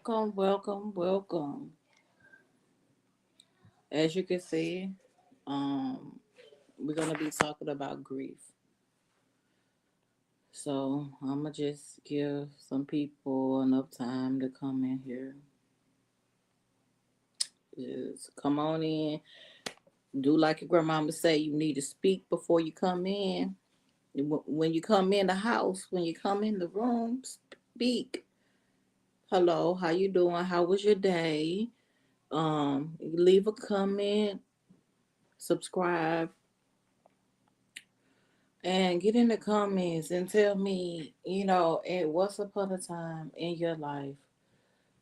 Welcome, welcome, welcome. As you can see, um, we're gonna be talking about grief. So I'm gonna just give some people enough time to come in here. Just come on in. Do like your grandmama say. You need to speak before you come in. When you come in the house, when you come in the room, speak. Hello, how you doing? How was your day? Leave a comment, subscribe, and get in the comments and tell me, at what's upon a time in your life,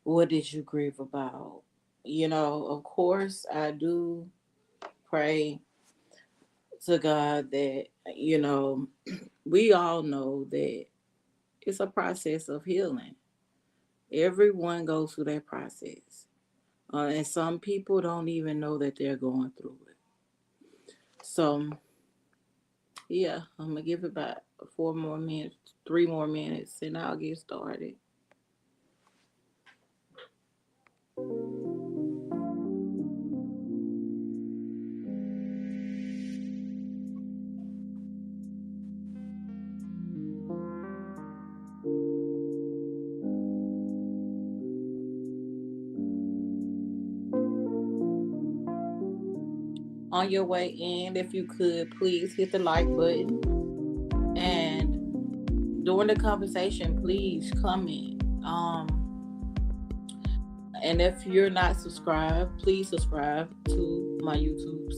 what did you grieve about? Of course, I do pray to God that, we all know that it's a process of healing. Everyone goes through that process. And some people don't even know that they're going through it. So, yeah, I'm going to give it about 4 more minutes, 3 more minutes, and I'll get started. On your way in, if you could, please hit the like button. And during the conversation, please comment. And if you're not subscribed, please subscribe to my YouTube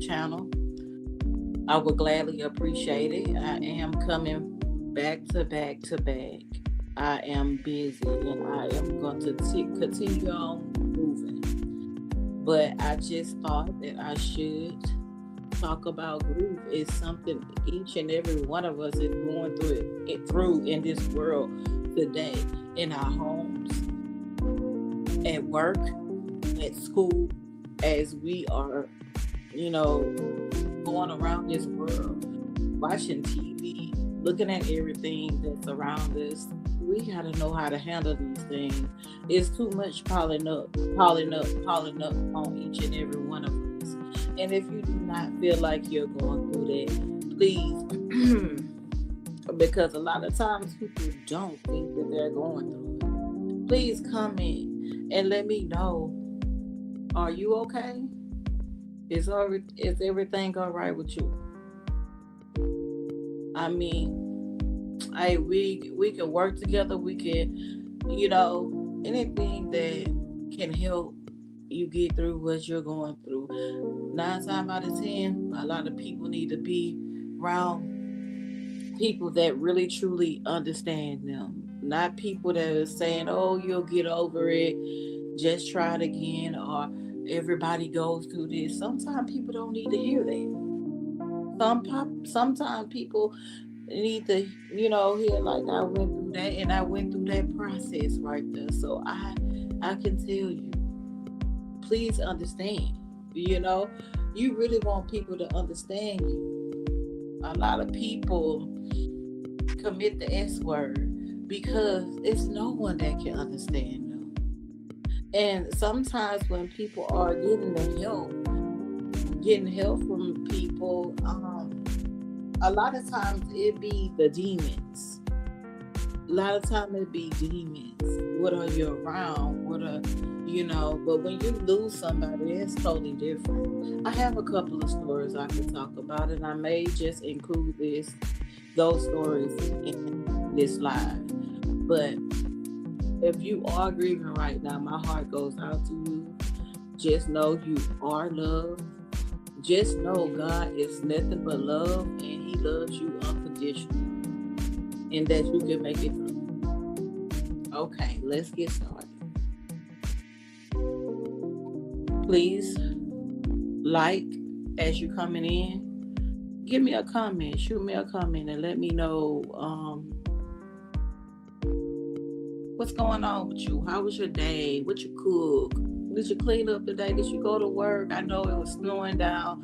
channel. I would gladly appreciate it. I am coming back to back to back. I am busy and I am going to continue on moving. But I just thought that I should talk about grief. It's something each and every one of us is going through in this world today, in our homes, at work, at school, as we are, going around this world, watching TV, looking at everything that's around us. We gotta know how to handle these things. It's too much piling up on each and every one of us. And if you do not feel like you're going through that, please, because a lot of times people don't think that they're going through it. Please comment and let me know. Are you okay? Is everything all right with you? I mean, we can work together. We can, anything that can help you get through what you're going through. 9 times out of 10, a lot of people need to be around people that really truly understand them. Not people that are saying, "Oh, you'll get over it. Just try it again," or "Everybody goes through this." Sometimes people don't need to hear that. Sometimes people need to, hear like I went through that and I went through that process right there. So I can tell you, please understand. You know, you really want people to understand you. A lot of people commit the S word because it's no one that can understand them. And sometimes when people are getting help from people, a lot of times it be the demons. A lot of time it be demons. What are you around? But when you lose somebody, it's totally different. I have a couple of stories I could talk about, and I may just include those stories in this live. But if you are grieving right now, my heart goes out to you. Just know you are loved. Just know God is nothing but love, and He loves you unconditionally, and that you can make it through. Okay, let's get started. Please like as you coming in. Give me a comment, shoot me a comment, and let me know what's going on with you. How was your day? What you cook? Did you clean up today? Did you go to work? I know it was snowing down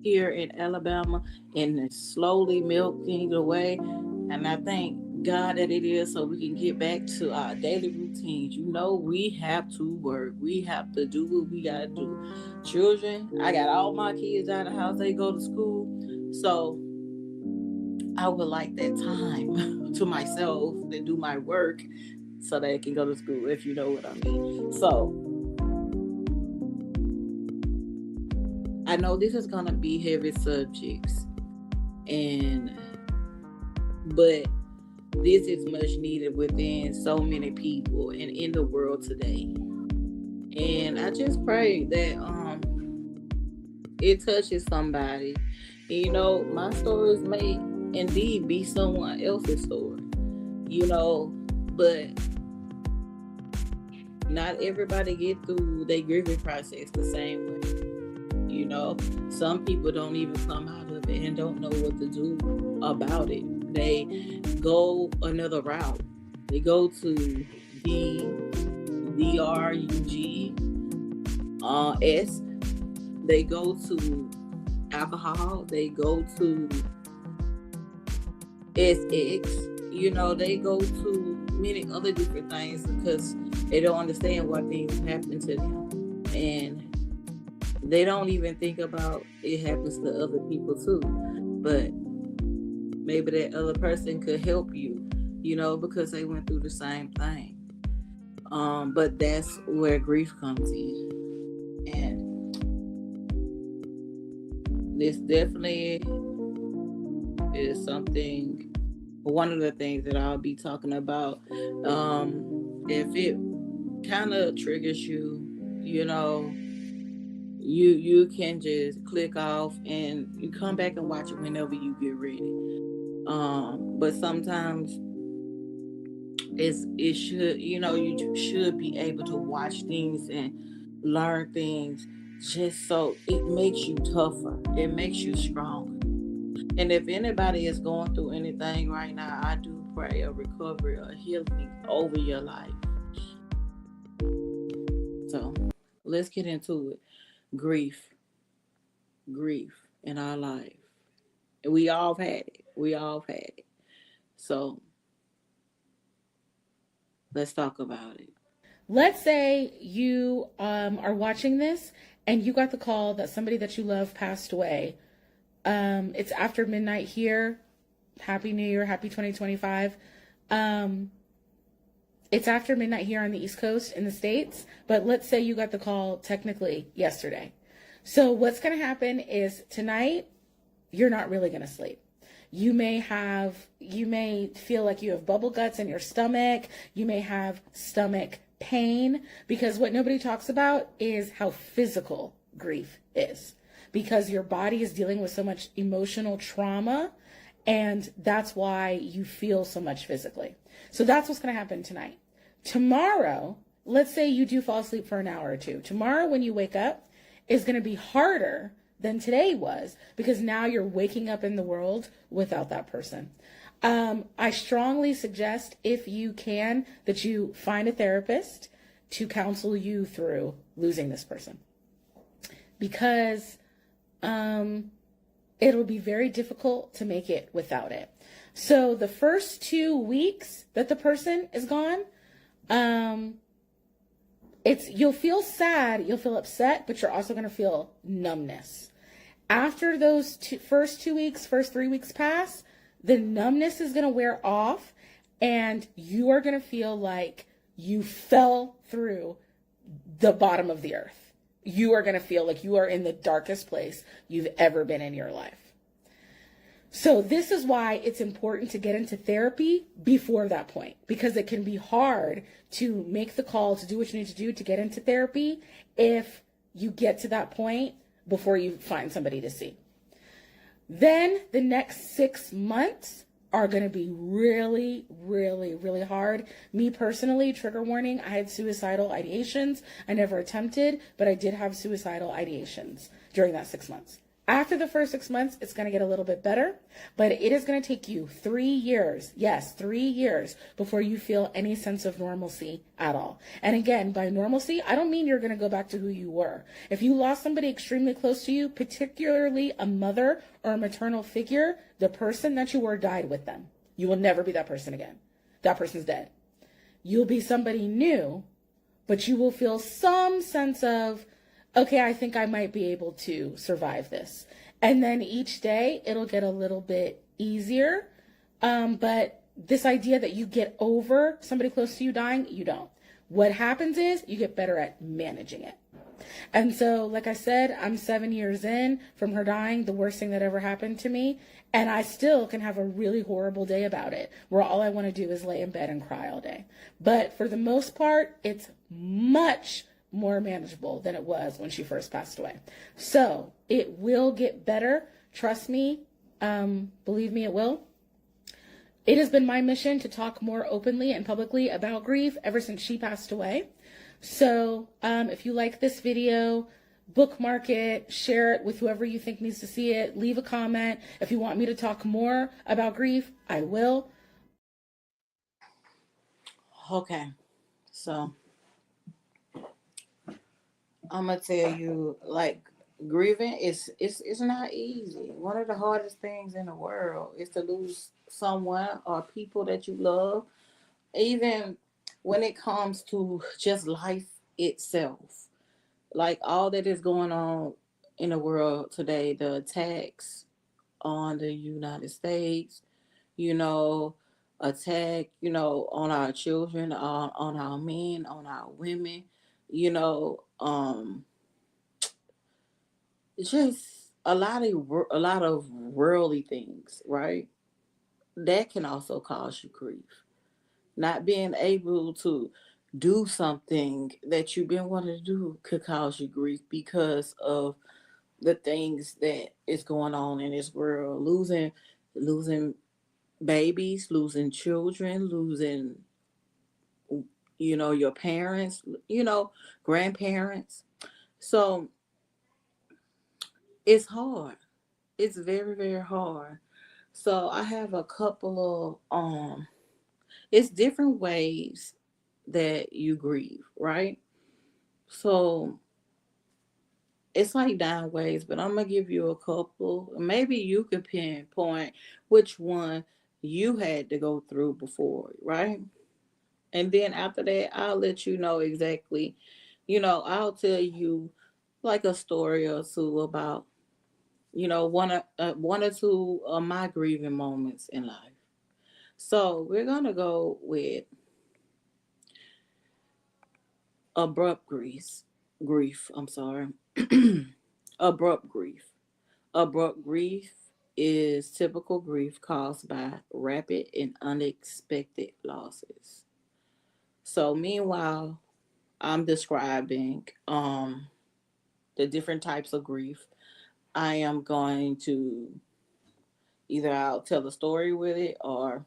here in Alabama, and it's slowly melting away. And I think God that it is, so we can get back to our daily routines. We have to work. We have to do what we gotta do. Children, I got all my kids out of the house. They go to school. So I would like that time to myself to do my work so they can go to school, if you know what I mean. So I know this is gonna be heavy subjects, but this is much needed within so many people and in the world today. And I just pray that it touches somebody. My stories may indeed be someone else's story, but not everybody get through their grieving process the same way. Some people don't even come out of it and don't know what to do about it. They go another route. They go to DRUGS. They go to alcohol. They go to SX. They go to many other different things because they don't understand why things happen to them. And they don't even think about it happens to other people too. But maybe that other person could help you, because they went through the same thing. But that's where grief comes in. And this definitely is one of the things that I'll be talking about. If it kind of triggers you, you can just click off and you come back and watch it whenever you get ready. But sometimes it should, you should be able to watch things and learn things just so it makes you tougher. It makes you stronger. And if anybody is going through anything right now, I do pray a recovery, a healing over your life. So let's get into it. Grief in our life. We all had it. So let's talk about it. Let's say you are watching this and you got the call that somebody that you love passed away. It's after midnight here. Happy New Year. Happy 2025. It's after midnight here on the East Coast in the States, but let's say you got the call technically yesterday. So what's going to happen is tonight, you're not really going to sleep. You may feel like you have bubble guts in your stomach. You may have stomach pain, because what nobody talks about is how physical grief is, because your body is dealing with so much emotional trauma, and that's why you feel so much physically. So that's what's going to happen tonight. Tomorrow, let's say you do fall asleep for an hour or two. Tomorrow when you wake up is going to be harder than today was, because now you're waking up in the world without that person. I strongly suggest, if you can, that you find a therapist to counsel you through losing this person, because it'll be very difficult to make it without it. So the first 2 weeks that the person is gone, you'll feel sad, you'll feel upset, but you're also going to feel numbness. After those first 3 weeks pass, the numbness is going to wear off, and you are going to feel like you fell through the bottom of the earth. You are going to feel like you are in the darkest place you've ever been in your life. So this is why it's important to get into therapy before that point, because it can be hard to make the call to do what you need to do to get into therapy if you get to that point before you find somebody to see. Then the next 6 months are going to be really, really, really hard. Me personally, trigger warning, I had suicidal ideations. I never attempted, but I did have suicidal ideations during that 6 months. After the first 6 months, it's going to get a little bit better, but it is going to take you 3 years, yes, 3 years, before you feel any sense of normalcy at all. And again, by normalcy, I don't mean you're going to go back to who you were. If you lost somebody extremely close to you, particularly a mother or a maternal figure, the person that you were died with them. You will never be that person again. That person's dead. You'll be somebody new, but you will feel some sense of, okay, I think I might be able to survive this. And then each day it'll get a little bit easier. But this idea that you get over somebody close to you dying, you don't. What happens is you get better at managing it. And so, like I said, I'm 7 years in from her dying, the worst thing that ever happened to me. And I still can have a really horrible day about it, where all I want to do is lay in bed and cry all day. But for the most part, it's much more manageable than it was when she first passed away. So it will get better. Trust me. Believe me, it will. It has been my mission to talk more openly and publicly about grief ever since she passed away. So if you like this video, bookmark it, share it with whoever you think needs to see it, leave a comment. If you want me to talk more about grief, I will. Okay, so I'm gonna tell you, like, grieving is it's not easy. One of the hardest things in the world is to lose someone or people that you love. Even when it comes to just life itself, like all that is going on in the world today, the attacks on the United States, you know, attack, on our children, on our men, on our women, you know, just a lot of worldly things, right? That can also cause you grief. Not being able to do something that you've been wanting to do could cause you grief because of the things that is going on in this world. Losing babies, losing children, losing your parents, grandparents. So it's hard. It's very, very hard. So I have a couple of it's different ways that you grieve, right? So it's like 9 ways, but I'm gonna give you a couple. Maybe you could pinpoint which one you had to go through before, right? And then after that, I'll let you know exactly. I'll tell you like a story or two about one or two of my grieving moments in life. So we're gonna go with abrupt grief. Grief. I'm sorry. Abrupt grief. Abrupt grief is typical grief caused by rapid and unexpected losses. So meanwhile, I'm describing the different types of grief. I am going to either I'll tell a story with it or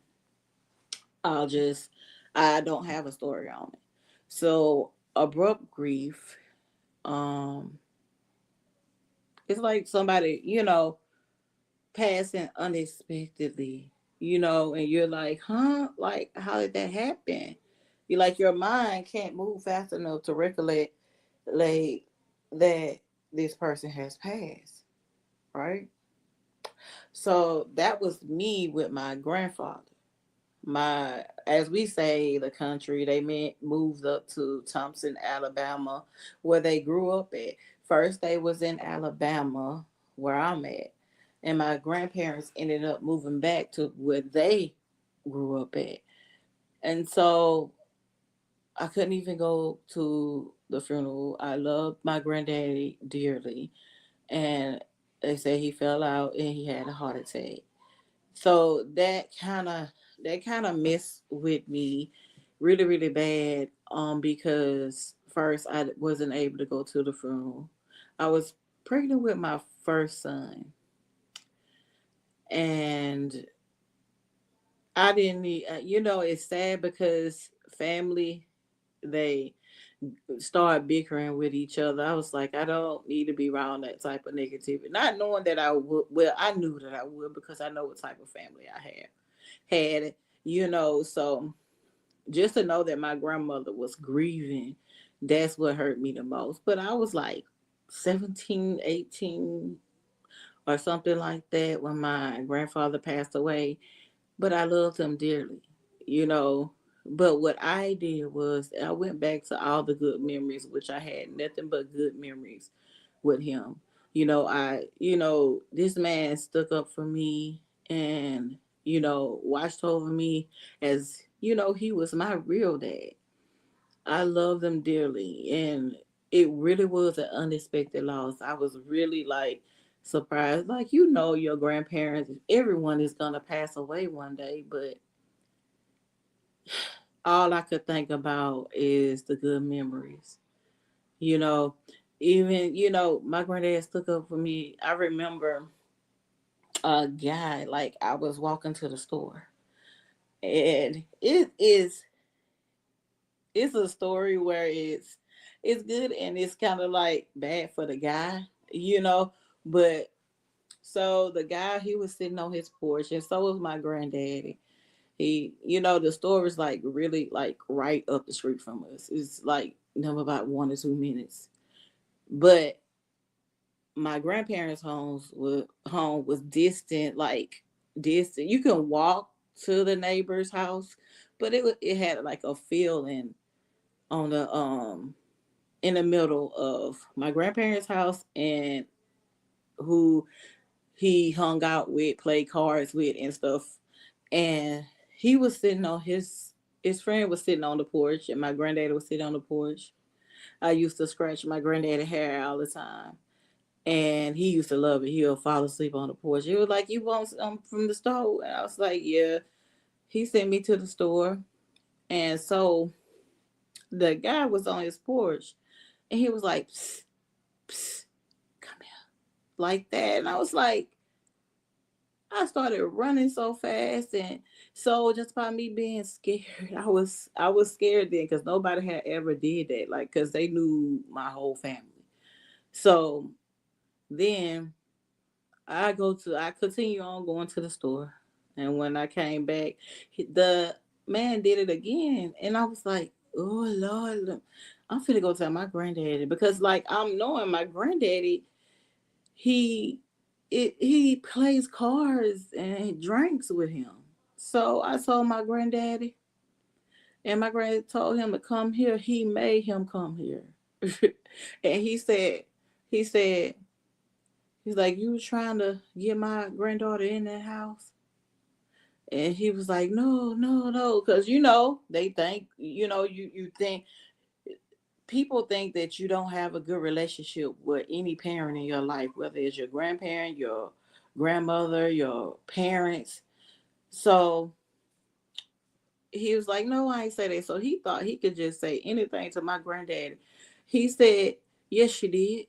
I'll just I don't have a story on it. So abrupt grief, um, it's like somebody, passing unexpectedly, and you're like, huh? Like, how did that happen? You like your mind can't move fast enough to recollect like that this person has passed, right? So that was me with my grandfather. My, as we say, the country, they moved up to Thompson, Alabama, where they grew up at. First, they was in Alabama, where I'm at, and my grandparents ended up moving back to where they grew up at. And so I couldn't even go to the funeral. I loved my granddaddy dearly, and they say he fell out and he had a heart attack. So that kind of messed with me really, really bad. Because first I wasn't able to go to the funeral. I was pregnant with my first son, and I didn't need. It's sad because family, they start bickering with each other. I was like, I don't need to be around that type of negativity. Not knowing that I would. Well, I knew that I would because I know what type of family I had it. So just to know that my grandmother was grieving, that's what hurt me the most. But I was like 17, 18, or something like that when my grandfather passed away. but I loved him dearly, you know. But what I did was I went back to all the good memories, which I had nothing but good memories with him. This man stuck up for me and, watched over me as, he was my real dad. I love them dearly. And it really was an unexpected loss. I was really like surprised. Like, your grandparents, everyone is going to pass away one day. But all I could think about is the good memories. You know, even, my granddad stuck up for me. I remember a guy, like, I was walking to the store. And it's a story where it's good and it's kind of like bad for the guy, but so the guy, he was sitting on his porch and so was my granddaddy. The store is like really like right up the street from us. It's like number about 1 or 2 minutes. But my grandparents' home was distant, like distant. You can walk to the neighbor's house, but it had like a feeling on the in the middle of my grandparents' house and who he hung out with, played cards with, and stuff. And he was sitting on his friend was sitting on the porch, and my granddaddy was sitting on the porch. I used to scratch my granddaddy hair all the time, and he used to love it. He'll fall asleep on the porch. He was like, "You want from the store?" And I was like, "Yeah." He sent me to the store, and so the guy was on his porch, and he was like, "Psst, psst, come here," like that. And I was like, I started running so fast, and so just by me being scared, I was scared then because nobody had ever did that, like because they knew my whole family. So then I continue on going to the store, and when I came back, the man did it again, and I was like, oh Lord, I'm finna go tell my granddaddy because like I'm knowing my granddaddy, he he plays cards and he drinks with him. So I told my granddaddy, and my granddaddy told him to come here. He made him come here, and he said, he's like, you was trying to get my granddaughter in that house. And he was like, no, no, no, because they think, you think people think that you don't have a good relationship with any parent in your life, whether it's your grandparent, your grandmother, your parents. So he was like, no, I ain't say that. So he thought he could just say anything to my granddaddy. He said, yes, she did.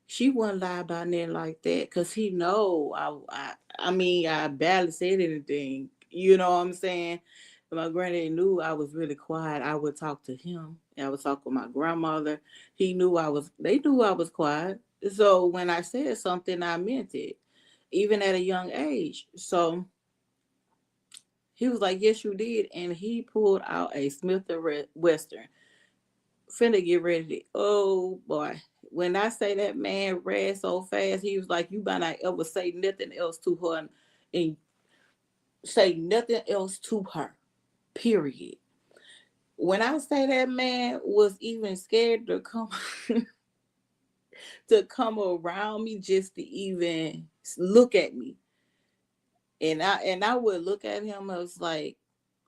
She wouldn't lie about nothing like that because he know I mean, I barely said anything. You know what I'm saying? My granddaddy knew I was really quiet. I would talk to him. I would talk with my grandmother. They knew I was quiet. So when I said something, I meant it, even at a young age. So he was like, yes, you did. And he pulled out a Smith and Western. Finna get ready to, oh boy. When I say that man read so fast, he was like, you better not ever say nothing else to her and say nothing else to her. Period. When I say that man was even scared to come to come around me just to even look at me. And I would look at him, I was like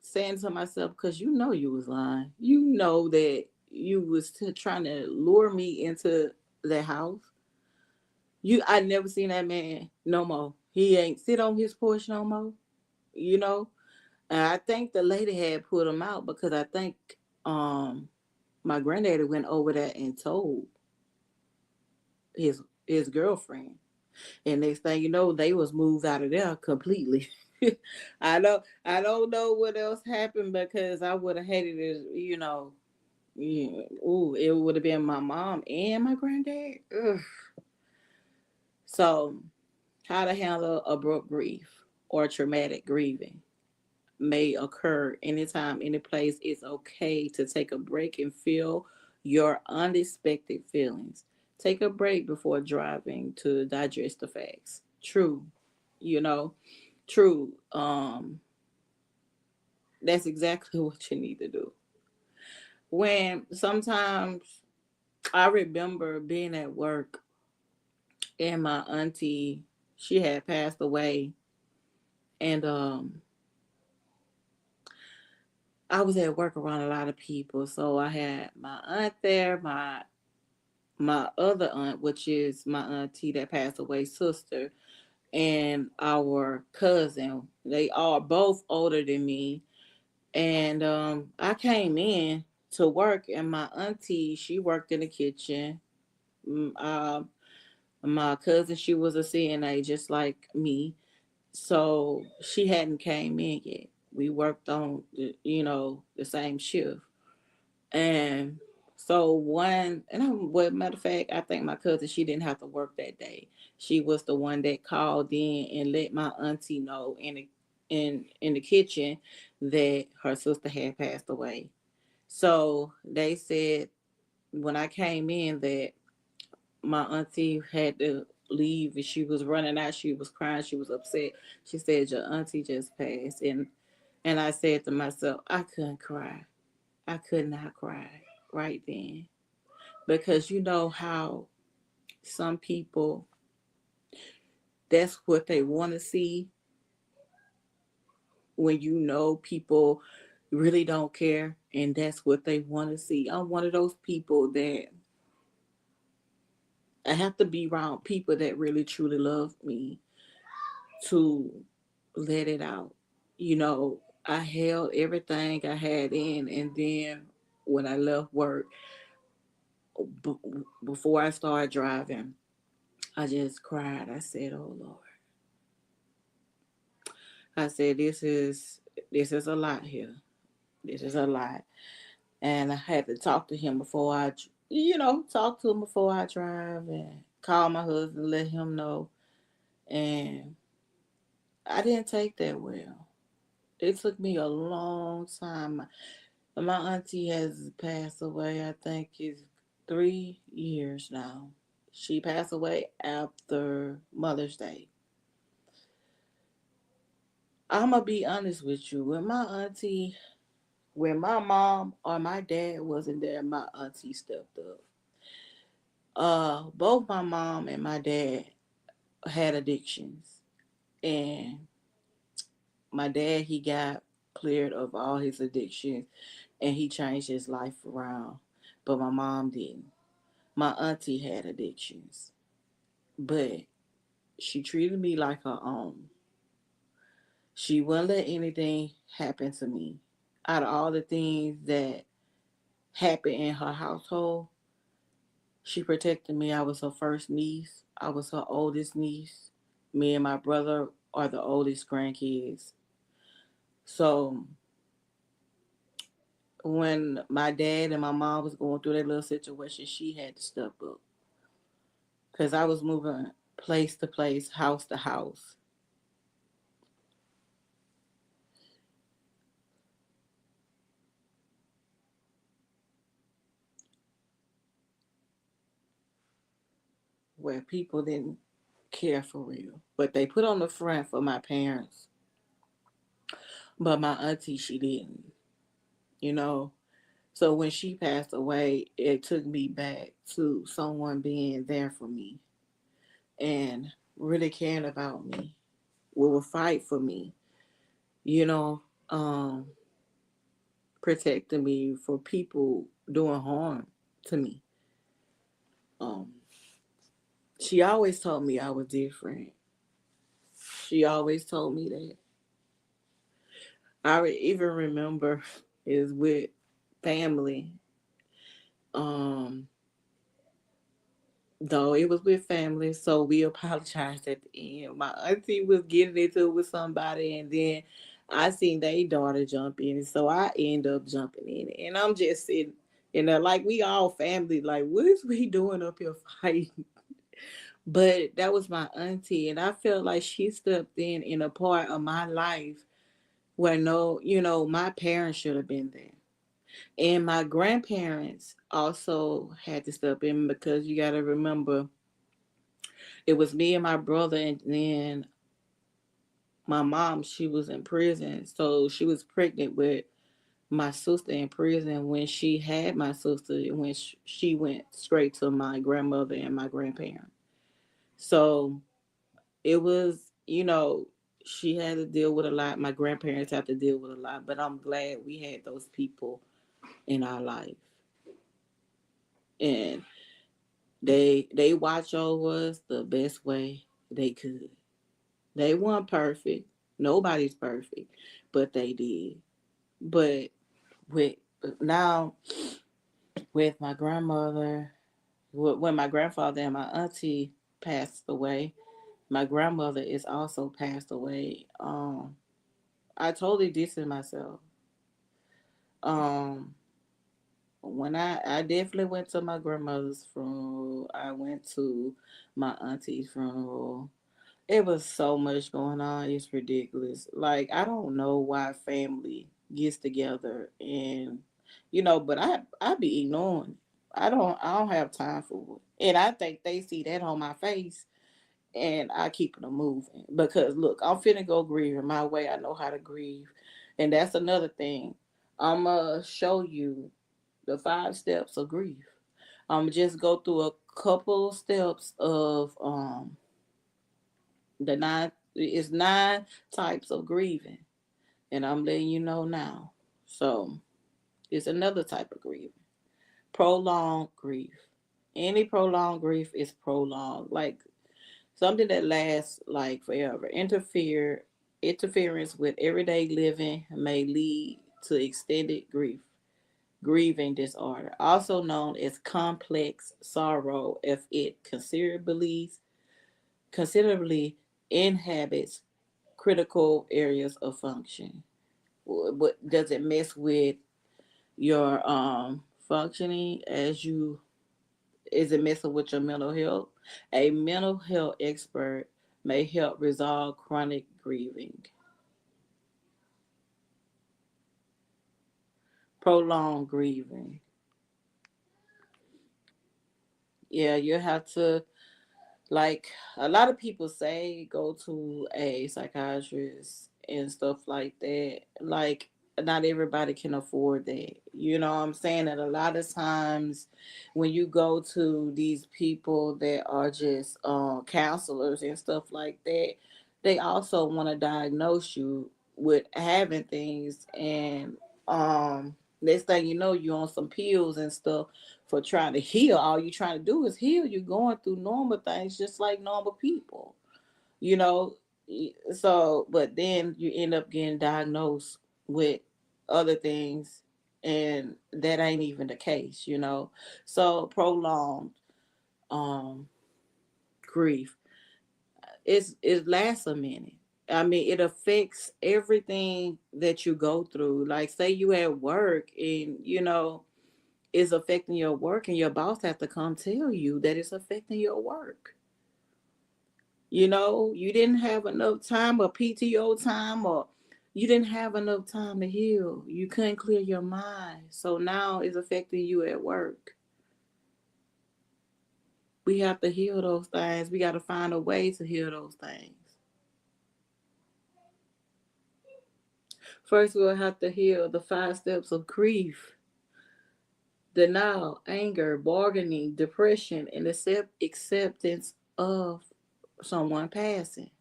saying to myself, because you was lying. You know that you was trying to lure me into the house. I never seen that man no more. He ain't sit on his porch no more, you know. And I think the lady had put him out because I think um my granddaddy went over there and told his girlfriend. And next thing you know, they was moved out of there completely. I don't know what else happened because I would have hated it, yeah, ooh, it would have been my mom and my granddad. Ugh. So, how to handle abrupt grief or traumatic grieving may occur anytime, any place. It's okay to take a break and feel your unexpected feelings. Take a break before driving to digest the facts. True, you know, true. That's exactly what you need to do. When sometimes I remember being at work and my auntie, she had passed away, and I was at work around a lot of people. So I had my aunt there, my other aunt, which is my auntie that passed away, sister, and our cousin. They are both older than me. And I came in to work, and my auntie, she worked in the kitchen. Mm, my cousin, she was a CNA just like me. So she hadn't came in yet. We worked on, the same shift. And so well, matter of fact, I think my cousin, she didn't have to work that day. She was the one that called in and let my auntie know in the kitchen that her sister had passed away. So they said when I came in that my auntie had to leave and she was running out, she was crying, she was upset. She said, your auntie just passed. And I said to myself, I couldn't cry. I could not cry right then. Because you know how some people, that's what they want to see, when you know people really don't care and that's what they want to see. I'm one of those people that I have to be around people that really truly love me to let it out. I held everything I had in, and then when I left work, before I started driving, I just cried. I said, "Oh Lord," I said, "This is a lot here. This is a lot," and I had to talk to him before talk to him before I drive, and call my husband, let him know, and I didn't take that well. It took me a long time. My auntie has passed away, I think it's 3 years now. She passed away after Mother's Day. I'm going to be honest with you. When my mom or my dad wasn't there, my auntie stepped up. Both my mom and my dad had addictions. And my dad, he got cleared of all his addictions and he changed his life around. But my mom didn't. My auntie had addictions, but she treated me like her own. She wouldn't let anything happen to me. Out of all the things that happened in her household, she protected me. I was her first niece. I was her oldest niece. Me and my brother are the oldest grandkids. So when my dad and my mom was going through that little situation, she had to step up because I was moving place to place, house to house. Where people didn't care for real. But they put on the front for my parents. But my auntie, she didn't, you know. So when she passed away, it took me back to someone being there for me and really caring about me. Will fight for me, you know, um, protecting me for people doing harm to me. Um, she always told me I was different. She always told me that. Even remember is with family. Um, though it was with family, so we apologized at the end. My auntie was getting into it with somebody, and then I seen their daughter jump in, so I end up jumping in, and I'm just sitting. Like we all family, like what is we doing up here fighting? But that was my auntie, and I felt like she stepped in a part of my life where no, my parents should have been there. And my grandparents also had to step in because you got to remember it was me and my brother, and then my mom, she was in prison, so she was pregnant with my sister in prison when she had my sister, when she went straight to my grandmother and my grandparents. So it was, she had to deal with a lot. My grandparents had to deal with a lot, but I'm glad we had those people in our life. And they watch over us the best way they could. They weren't perfect. Nobody's perfect, but they did. But with now with my grandmother, when my grandfather and my auntie passed away, my grandmother is also passed away. I totally distanced myself. Um, when I definitely went to my grandmother's funeral, I went to my auntie's funeral. It was so much going on. It's ridiculous. Like I don't know why family gets together and but I be ignoring. I don't have time for it. And I think they see that on my face and I keep it moving. Because look, I'm finna go grieving my way. I know how to grieve. And that's another thing. I'ma show you the 5 steps of grief. I'm just go through a couple of steps of the nine it's 9 types of grieving. And I'm letting you know now. So it's another type of grieving. Prolonged grief. Any prolonged grief is prolonged. Like something that lasts like forever. Interference with everyday living may lead to extended grieving disorder, also known as complex sorrow, if it considerably inhabits critical areas of function. What does it mess with your functioning as you is it messing with your mental health? A mental health expert may help resolve chronic grieving. Prolonged grieving. Yeah, you have to, like, a lot of people say go to a psychiatrist and stuff like that. Like, not everybody can afford that. You know what I'm saying? And a lot of times when you go to these people that are just counselors and stuff like that, they also want to diagnose you with having things. And next thing you know, you're on some pills and stuff for trying to heal. All you trying to do is heal. You're going through normal things just like normal people, you know. So, but then you end up getting diagnosed with other things, and that ain't even the case. So prolonged um grief, it lasts a minute. I mean, it affects everything that you go through. Like, say you at work and is affecting your work, and your boss has to come tell you that it's affecting your work. You didn't have enough time or PTO time, or you didn't have enough time to heal. You couldn't clear your mind. So now it's affecting you at work. We have to heal those things. We got to find a way to heal those things. First, we'll have to heal the 5 steps of grief: denial, anger, bargaining, depression, and acceptance of someone passing.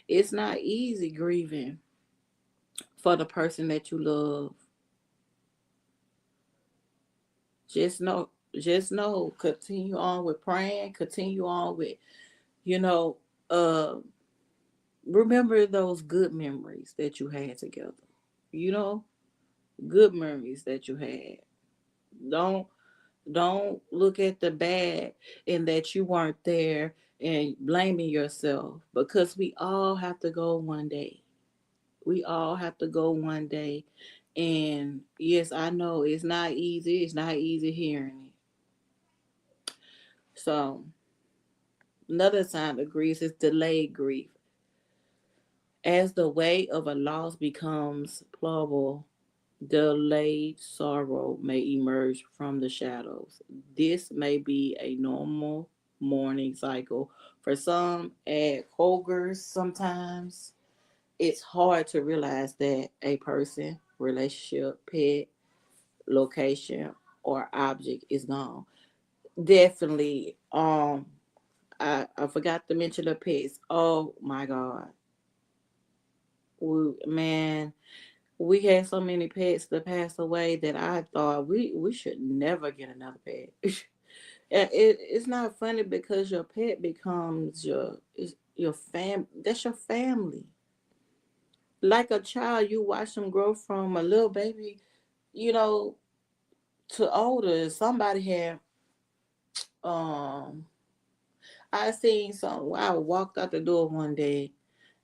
It's not easy grieving for the person that you love. Just know, continue on with praying, continue on with, you know, uh, remember those good memories that you had together. You know, good memories that you had. Don't don't look at the bad and that you weren't there and blaming yourself, because we all have to go one day. We all have to go one day. And yes, I know it's not easy. It's not easy hearing it. So another sign of grief is delayed grief. As the weight of a loss becomes plausible, delayed sorrow may emerge from the shadows. This may be a normal mourning cycle For some at Kroger's, sometimes it's hard to realize that a person, relationship, pet, location, or object is gone. Definitely. I forgot to mention the pets. Oh my God. Man, we had so many pets that passed away that I thought we should never get another pet. It's not funny because your pet becomes your fam. That's your family. Like a child, you watch them grow from a little baby, you know, to older. Somebody had um I seen some. I walked out the door one day,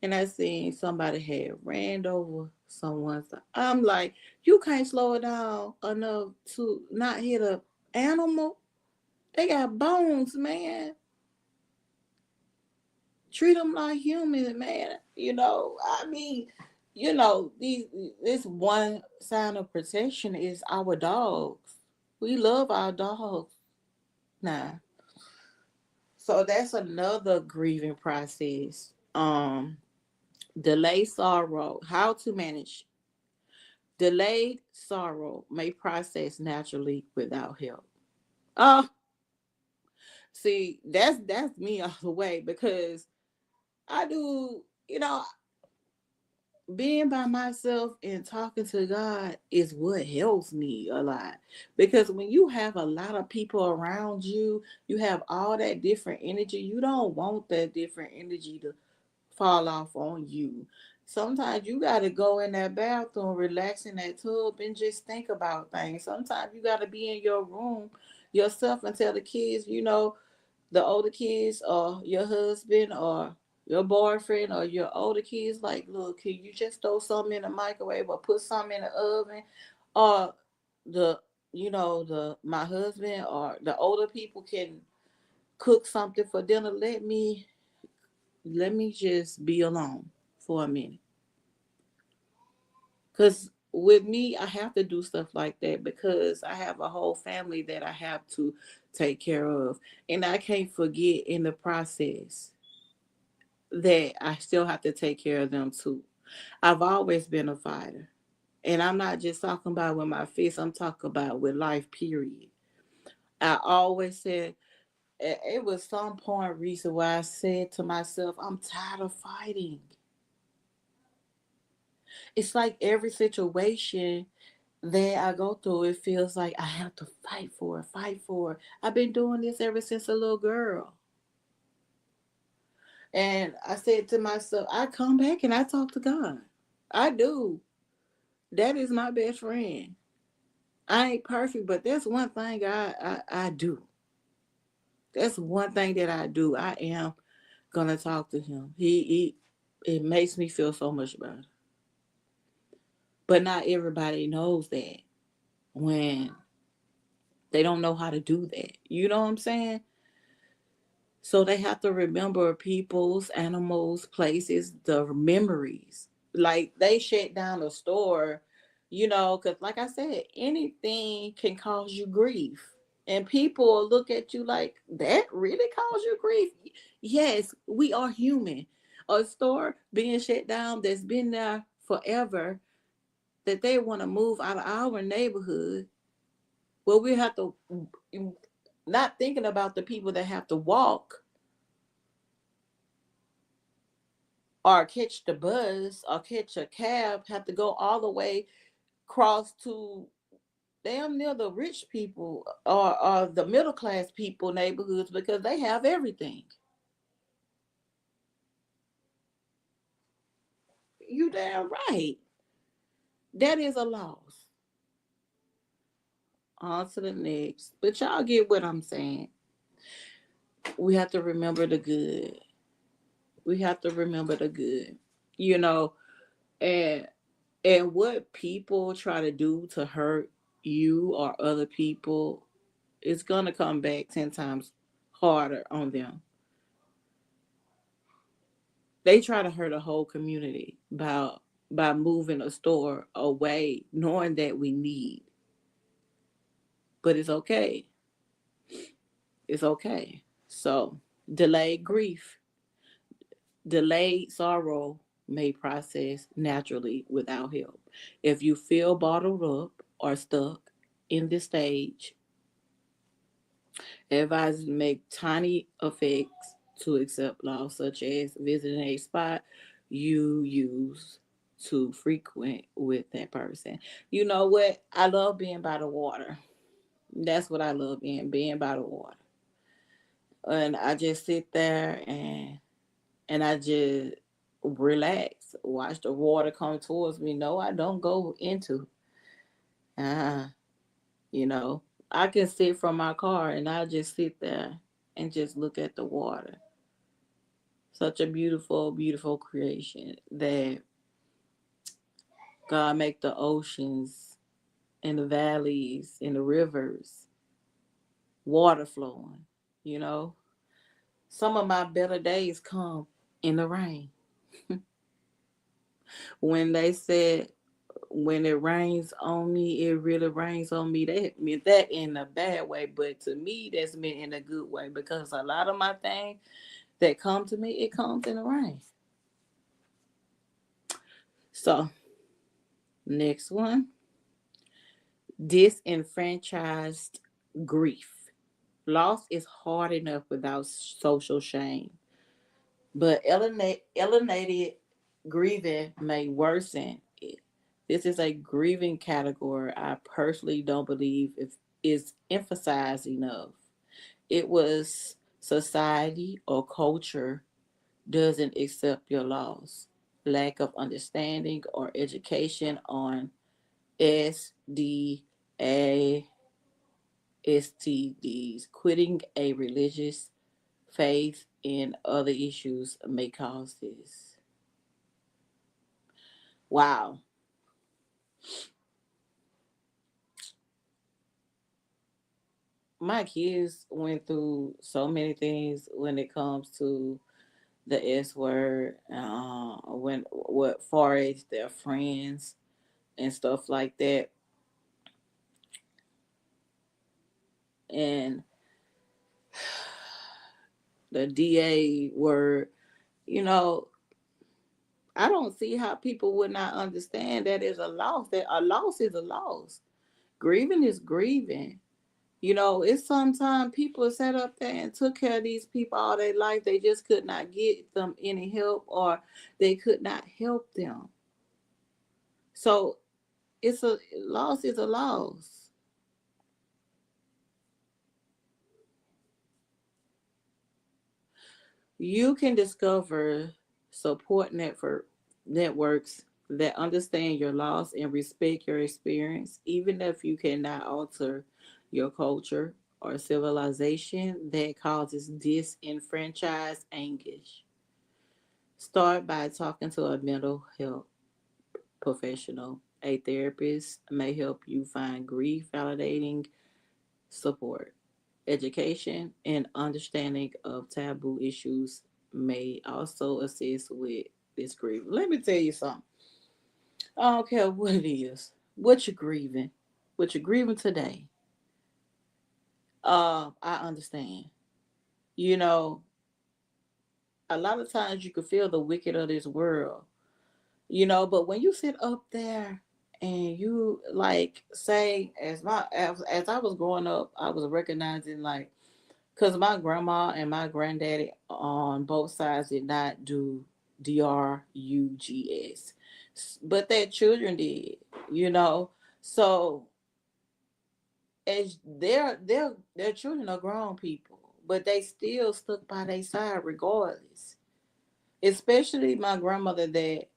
and I seen somebody had ran over someone. I'm like, you can't slow it down enough to not hit a animal. They got bones, man. Treat them like humans, man. I mean, this one sign of protection is our dogs. We love our dogs. Nah. So that's another grieving process. Delay sorrow. How to manage delayed sorrow may process naturally without help. Oh, see, that's me all the way because I do, being by myself and talking to God is what helps me a lot. Because when you have a lot of people around you, you have all that different energy. You don't want that different energy to fall off on you. Sometimes you got to go in that bathroom, relax in that tub, and just think about things. Sometimes you got to be in your room yourself and tell the kids, the older kids or your husband or your boyfriend or your older kids, like, look, can you just throw something in the microwave or put something in the oven? Or the, my husband or the older people can cook something for dinner. Let me just be alone for a minute. Because with me, I have to do stuff like that because I have a whole family that I have to take care of. And I can't forget in the process that I still have to take care of them too. I've always been a fighter. And I'm not just talking about with my fists, I'm talking about with life, period. I always said, it was some point reason why I said to myself, I'm tired of fighting. It's like every situation that I go through, it feels like I have to fight for it, fight for it. I've been doing this ever since a little girl. And I said to myself, I come back and I talk to God. I do. That is my best friend. I ain't perfect, but that's one thing I do. That's one thing that I do. I am gonna talk to him. He it makes me feel so much better. But not everybody knows that when they don't know how to do that. You know what I'm saying? So they have to remember people's, animals, places, the memories. Like they shut down a store, because like I said, anything can cause you grief. And people will look at you like, that really caused you grief? Yes, we are human. A store being shut down that's been there forever, that they want to move out of our neighborhood. Well, we have to, not thinking about the people that have to walk or catch the bus or catch a cab, have to go all the way cross to damn near the rich people or the middle class people neighborhoods because they have everything. You damn right. That is a loss. On to the next. But y'all get what I'm saying. We have to remember the good. We have to remember the good. You know, and what people try to do to hurt you or other people, it's gonna come back 10 times harder on them. They try to hurt a whole community by moving a store away, knowing that we need. But it's okay. It's okay. So Delayed grief, delayed sorrow may process naturally without help. If you feel bottled up or stuck in this stage, advise to make tiny effects to accept loss, such as visiting a spot you use to frequent with that person. You know what? I love being by the water. That's what I love being by the water. And I just sit there and I just relax, watch the water come towards me. No, I don't go into. Uh, you know, I can sit from my car and I just sit there and just look at the water. Such a beautiful, beautiful creation that God make the oceans and the valleys and the rivers, water flowing. You know, some of my better days come in the rain. When they said when it rains on me, it really rains on me. They meant that in a bad way, but to me, that's meant in a good way because a lot of my things that come to me, it comes in the rain. So, next one, disenfranchised grief. Loss is hard enough without social shame, but alienated grieving may worsen it. This is a grieving category I personally don't believe is emphasized enough. It was society or culture doesn't accept your loss, lack of understanding or education on SDA, STDs, quitting a religious faith and other issues may cause this. Wow. My kids went through so many things when it comes to the S word, when what far as their friends and stuff like that. And the DA word, you know, I don't see how people would not understand that is a loss. That a loss is a loss. Grieving is grieving. You know, it's sometimes people sat up there and took care of these people all their life. They just could not get them any help or they could not help them. So it's a loss is a loss. You can discover support networks that understand your loss and respect your experience, even if you cannot alter your culture or civilization that causes disenfranchised anguish. Start by talking to a mental health professional. A therapist may help you find grief validating support. Education and understanding of taboo issues may also assist with this grief. Let me tell you something. I don't care what it is, what you're grieving, what you're grieving today. I understand. You know, a lot of times you can feel the wicked of this world, but when you sit up there and you like say as I was growing up, I was recognizing like because my grandma and my granddaddy on both sides did not do drugs, but their children did, you know. So as their children are grown people, but they still stuck by their side regardless. Especially my grandmother that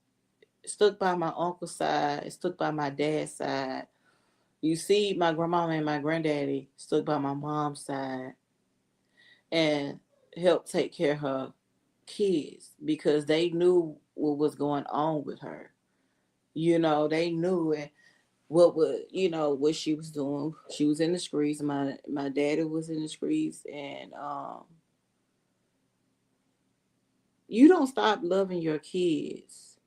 stuck by my uncle's side, stuck by my dad's side. You see, my grandmama and my granddaddy stuck by my mom's side and helped take care of her kids because they knew what was going on with her. They knew what she was doing. She was in the streets. My daddy was in the streets, and you don't stop loving your kids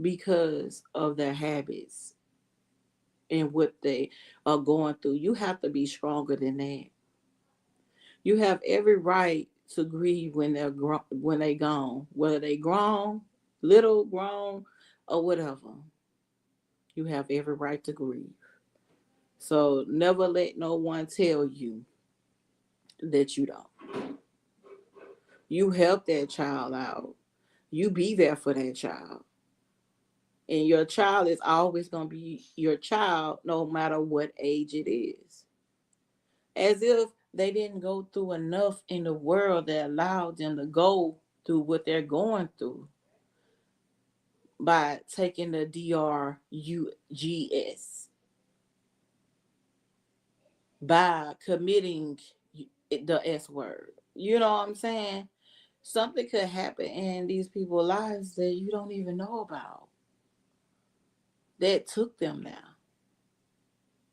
because of their habits and what they are going through. You have to be stronger than that. You have every right to grieve when when they gone, whether they grown, little, grown, or whatever. You have every right to grieve. So never let no one tell you that you don't. You help that child out. You be there for that child. And your child is always going to be your child no matter what age it is. As if they didn't go through enough in the world that allowed them to go through what they're going through by taking the DRUGS, by committing the S word. You know what I'm saying? Something could happen in these people's lives that you don't even know about that took them now.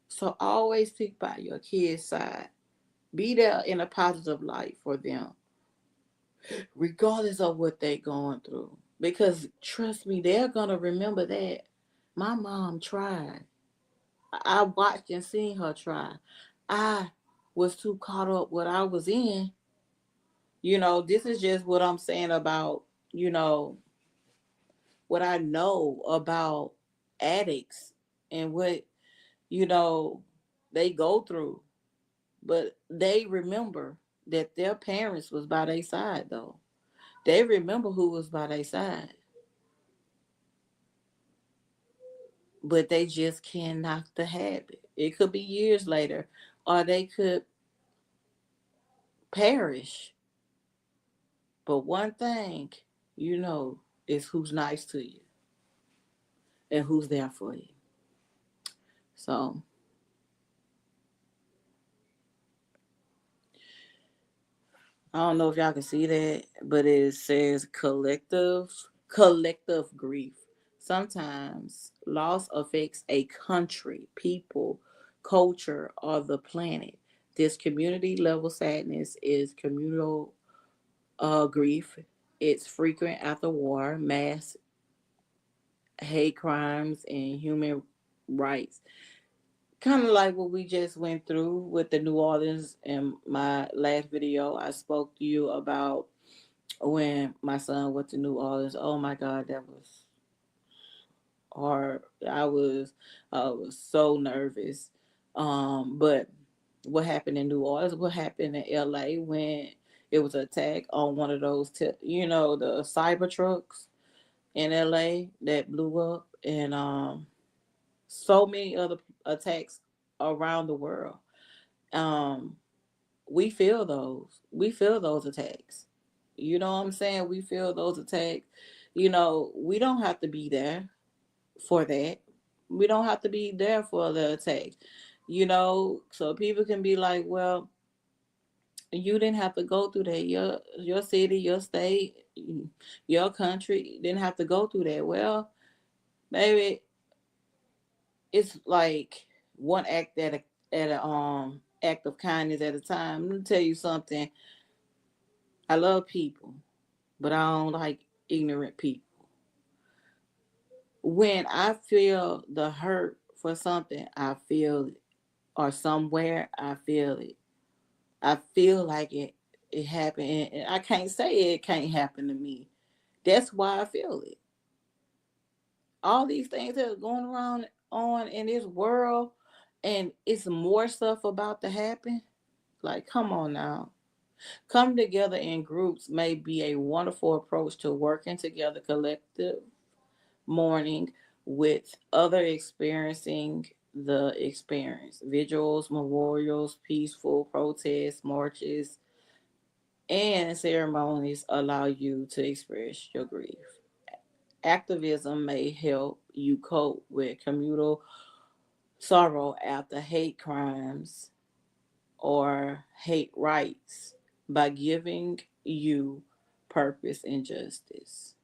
So always stick by your kids' side. Be there in a positive light for them, regardless of what they're going through. Because trust me, they're going to remember that. My mom tried. I watched and seen her try. I was too caught up what I was in. This is just what I'm saying about, what I know about addicts and what, you know, they go through. But they remember that their parents was by their side though. They remember who was by their side. But they just can't knock the habit. It could be years later, or they could perish. But one thing you know is who's nice to you and who's there for you. So I don't know if y'all can see that, but it says collective grief. Sometimes loss affects a country, people, culture, or the planet. This community level sadness is communal grief. It's frequent after war, mass hate crimes, and human rights. Kind of like what we just went through with the New Orleans. In my last video, I spoke to you about when my son went to New Orleans. Oh my God, that was hard. I was so nervous. But what happened in New Orleans? What happened in LA when it was an attack on one of those, the cyber trucks in LA that blew up, and so many other attacks around the world. Um, we feel those. We feel those attacks. You know what I'm saying? We feel those attacks. We don't have to be there for that. We don't have to be there for the attack. So people can be like, well, you didn't have to go through that. Your city, your state, your country didn't have to go through that. Well, maybe it's like one at a act of kindness at a time. Let me tell you something. I love people, but I don't like ignorant people. When I feel the hurt for something, I feel it. Or somewhere, I feel it. I feel like it happened. And I can't say it can't happen to me. That's why I feel it. All these things that are going around on in this world, and it's more stuff about to happen. Like, come on now. Come together in groups may be a wonderful approach to working together collective mourning with other experiencing the experience. Vigils, memorials, peaceful protests, marches, and ceremonies allow you to express your grief. Activism may help you cope with communal sorrow after hate crimes or hate rights by giving you purpose and justice.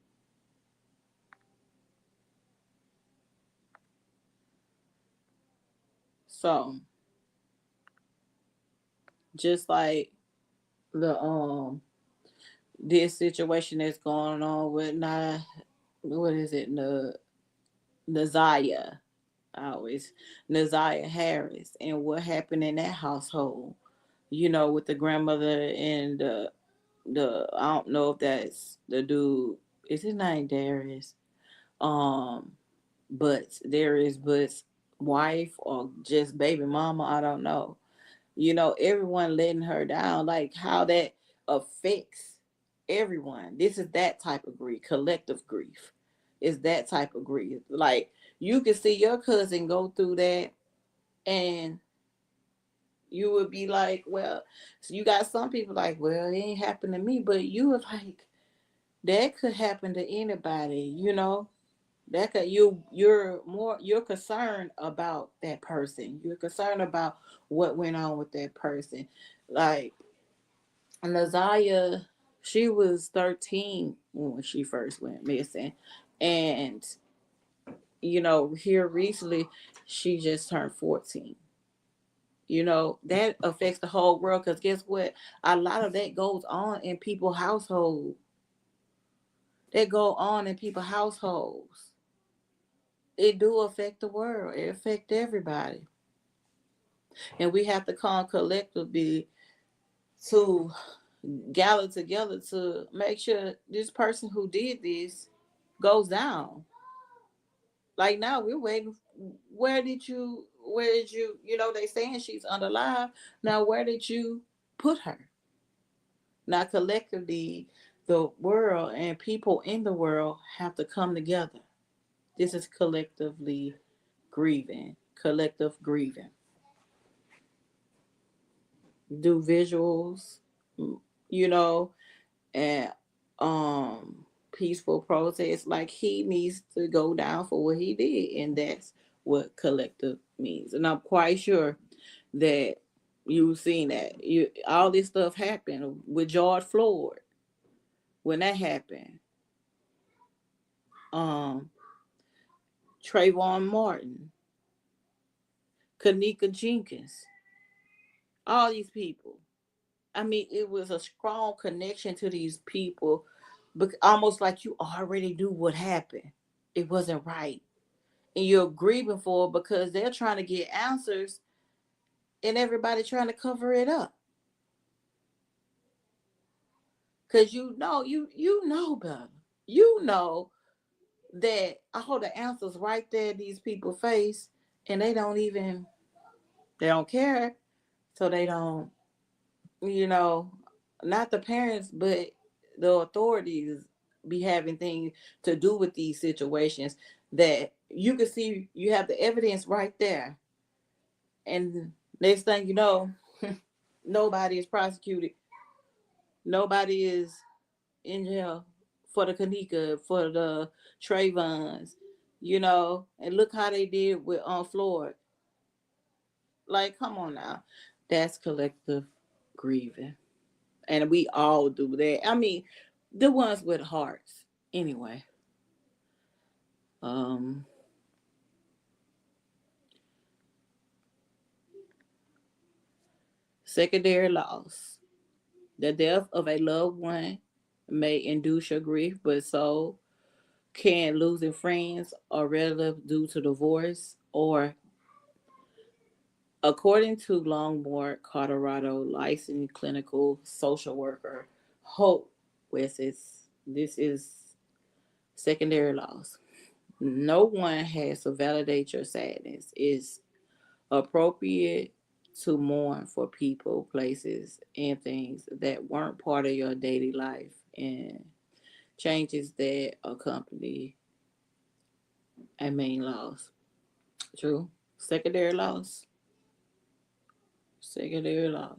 So, just like the this situation that's going on with what is it, Naziah, always Naziah Harris, and what happened in that household, with the grandmother and the I don't know if that's the dude. Is his name Darius? Um, but Darius Butts' wife or just baby mama, I don't know. Everyone letting her down, like how that affects everyone. This is that type of grief, collective grief. It's that type of grief. Like you can see your cousin go through that, and you would be like, well, so you got some people like, well, it ain't happened to me, but you were like, that could happen to anybody. That could you're concerned about that person. You're concerned about what went on with that person. Like Nazaya, she was 13 when she first went missing. And here recently she just turned 14. That affects the whole world, because guess what? A lot of that goes on in people's household. That go on in people's households. It do affect the world. It affect everybody. And we have to come collectively to gather together to make sure this person who did this goes down. Like now we're waiting. Where did you, they saying she's unalive. Now where did you put her? Now collectively, the world and people in the world have to come together. This is collectively grieving. Collective grieving. Do visuals, you know, and peaceful protest. Like he needs to go down for what he did, and that's what collective means. And I'm quite sure that you've seen that. All this stuff happened with George Floyd when that happened. Um, Trayvon Martin, Kanika Jenkins, all these people. I mean, it was a strong connection to these people, but almost like you already knew what happened. It wasn't right. And you're grieving for it because they're trying to get answers and everybody trying to cover it up. Because you know better. You know that all the answers right there these people face, and they don't care. So they don't, you know, not the parents, but the authorities be having things to do with these situations that you can see you have the evidence right there. And next thing you know, nobody is prosecuted. Nobody is in jail for the Kanika, for the Trayvons, and look how they did with on Floyd. Like, come on now. That's collective grieving. And we all do that. I mean, the ones with hearts. Anyway. Um Secondary loss. The death of a loved one may induce your grief, but so can losing friends or relatives due to divorce, or according to Longmore, Colorado licensed clinical social worker Hope Wesses, this is secondary loss. No one has to validate your sadness. It's appropriate to mourn for people, places, and things that weren't part of your daily life, and changes that accompany a main loss. True. Secondary loss. Secondary loss.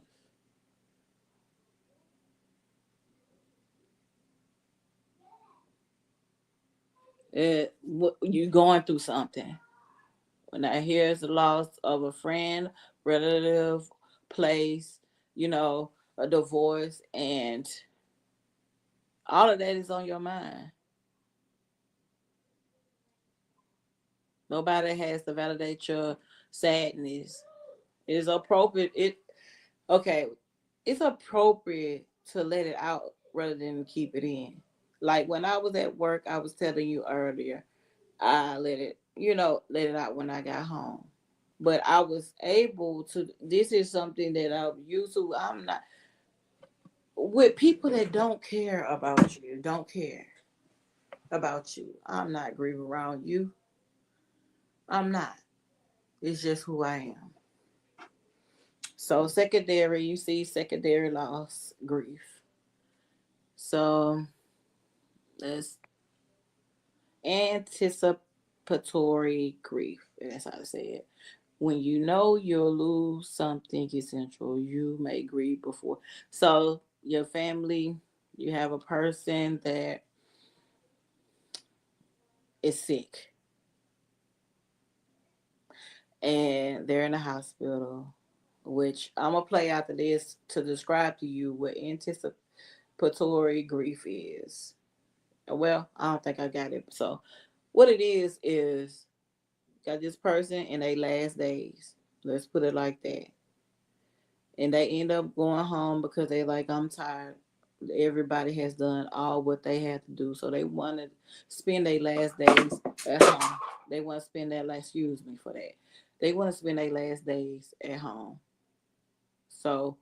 You going through something. When I hear the loss of a friend, relative, place, a divorce, and all of that is on your mind. Nobody has to validate your sadness. It is appropriate. Okay. It's appropriate to let it out rather than keep it in. Like when I was at work, I was telling you earlier, I let it out when I got home. But I was able to. This is something that I'm used to. I'm not. with people that don't care about you, don't care about you. I'm not grieving around you. I'm not. It's just who I am. So secondary, you see secondary loss, grief. So that's anticipatory grief. That's how I say it. When you know you'll lose something essential, you may grieve before. So your family, you have a person that is sick and they're in the hospital, which I'm gonna play after this to describe to you what anticipatory grief is. Well, I don't think I got it. So what it is got this person in their last days. Let's put it like that. And they end up going home because they like, I'm tired. Everybody has done all what they had to do. So they want to spend their last days at home. They want to spend their last, excuse me for that. They want to spend their last days at home. So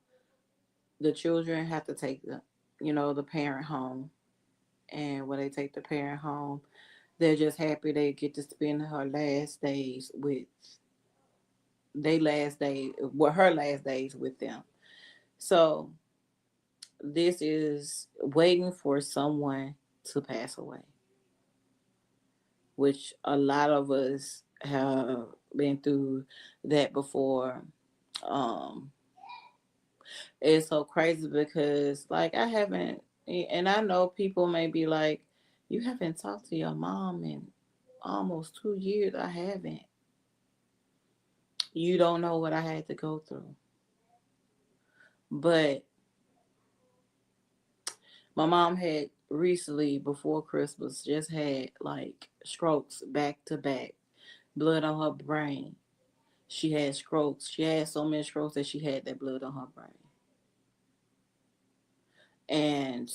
the children have to take the parent home. And when they take the parent home, they're just happy they get to spend her last days with her last days with them. So this is waiting for someone to pass away, which a lot of us have been through that before. Um, it's so crazy because, like, I haven't, and I know people may be like, you haven't talked to your mom in almost 2 years. I haven't. You don't know what I had to go through. But my mom had recently, before Christmas, just had like strokes back to back, blood on her brain. She had strokes. She had so many strokes that she had that blood on her brain. And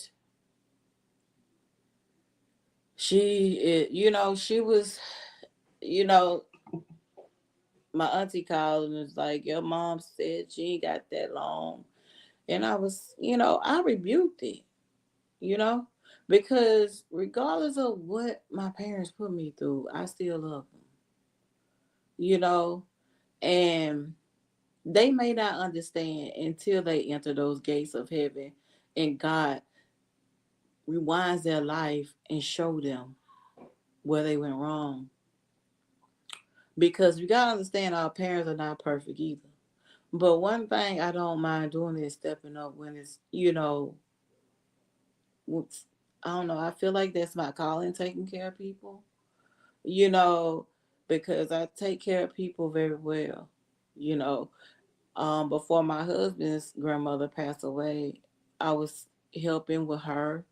she was, you know, my auntie called and was like, your mom said she ain't got that long. And I was, I rebuked it, you know, because regardless of what my parents put me through, I still love them, you know, and they may not understand until they enter those gates of heaven and God rewinds their life and show them where they went wrong. Because we gotta understand our parents are not perfect either. But one thing I don't mind doing is stepping up when it's, I don't know, I feel like that's my calling, taking care of people, you know, because I take care of people very well, you know. Before my husband's grandmother passed away, I was helping with her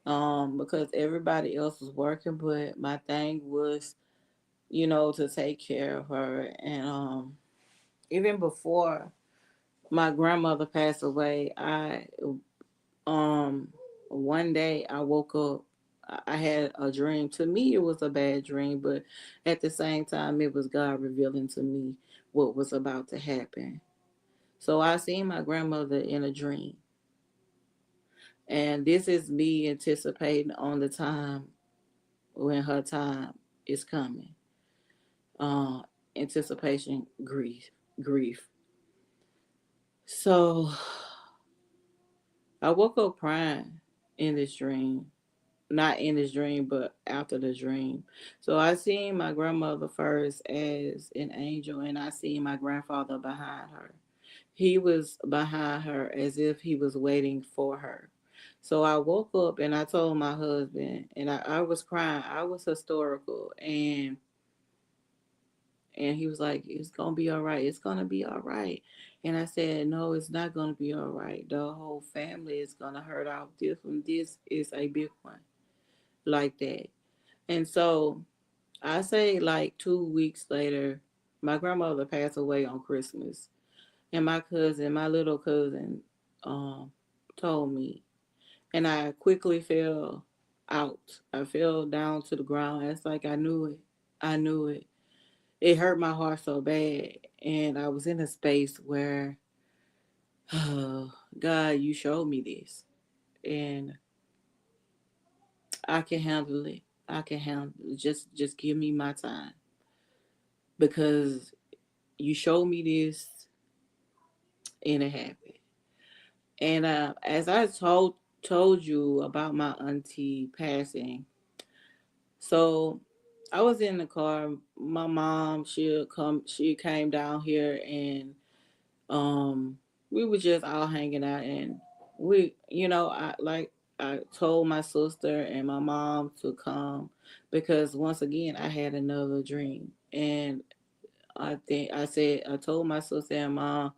because everybody else was working, but my thing was, to take care of her. And even before my grandmother passed away, I um one day I woke up. I had a dream. To me, it was a bad dream, but at the same time, it was God revealing to me what was about to happen. So I seen my grandmother in a dream. And this is me anticipating on the time when her time is coming. Uh, Anticipation, grief. So I woke up crying in this dream. Not in this dream, but after the dream. So I seen my grandmother first as an angel, and I seen my grandfather behind her. He was behind her as if he was waiting for her. So I woke up and I told my husband, and I was crying. I was historical, and he was like, "It's gonna be all right. It's gonna be all right." And I said, "No, it's not gonna be all right. The whole family is gonna hurt out. This is a big one like that." And so I say, like 2 weeks later, my grandmother passed away on Christmas, and my little cousin, um, told me, and I quickly fell out. I fell down to the ground. It's like I knew it. I knew it. It hurt my heart so bad, and I was in a space where God, you showed me this, and I can handle it. I can handle it. Just give me my time because you showed me this, and it happened. And as I told you about my auntie passing, so I was in the car. My mom, she came down here, and um, we were just all hanging out, and I told my sister and my mom to come because once again I had another dream, and I told my sister and mom,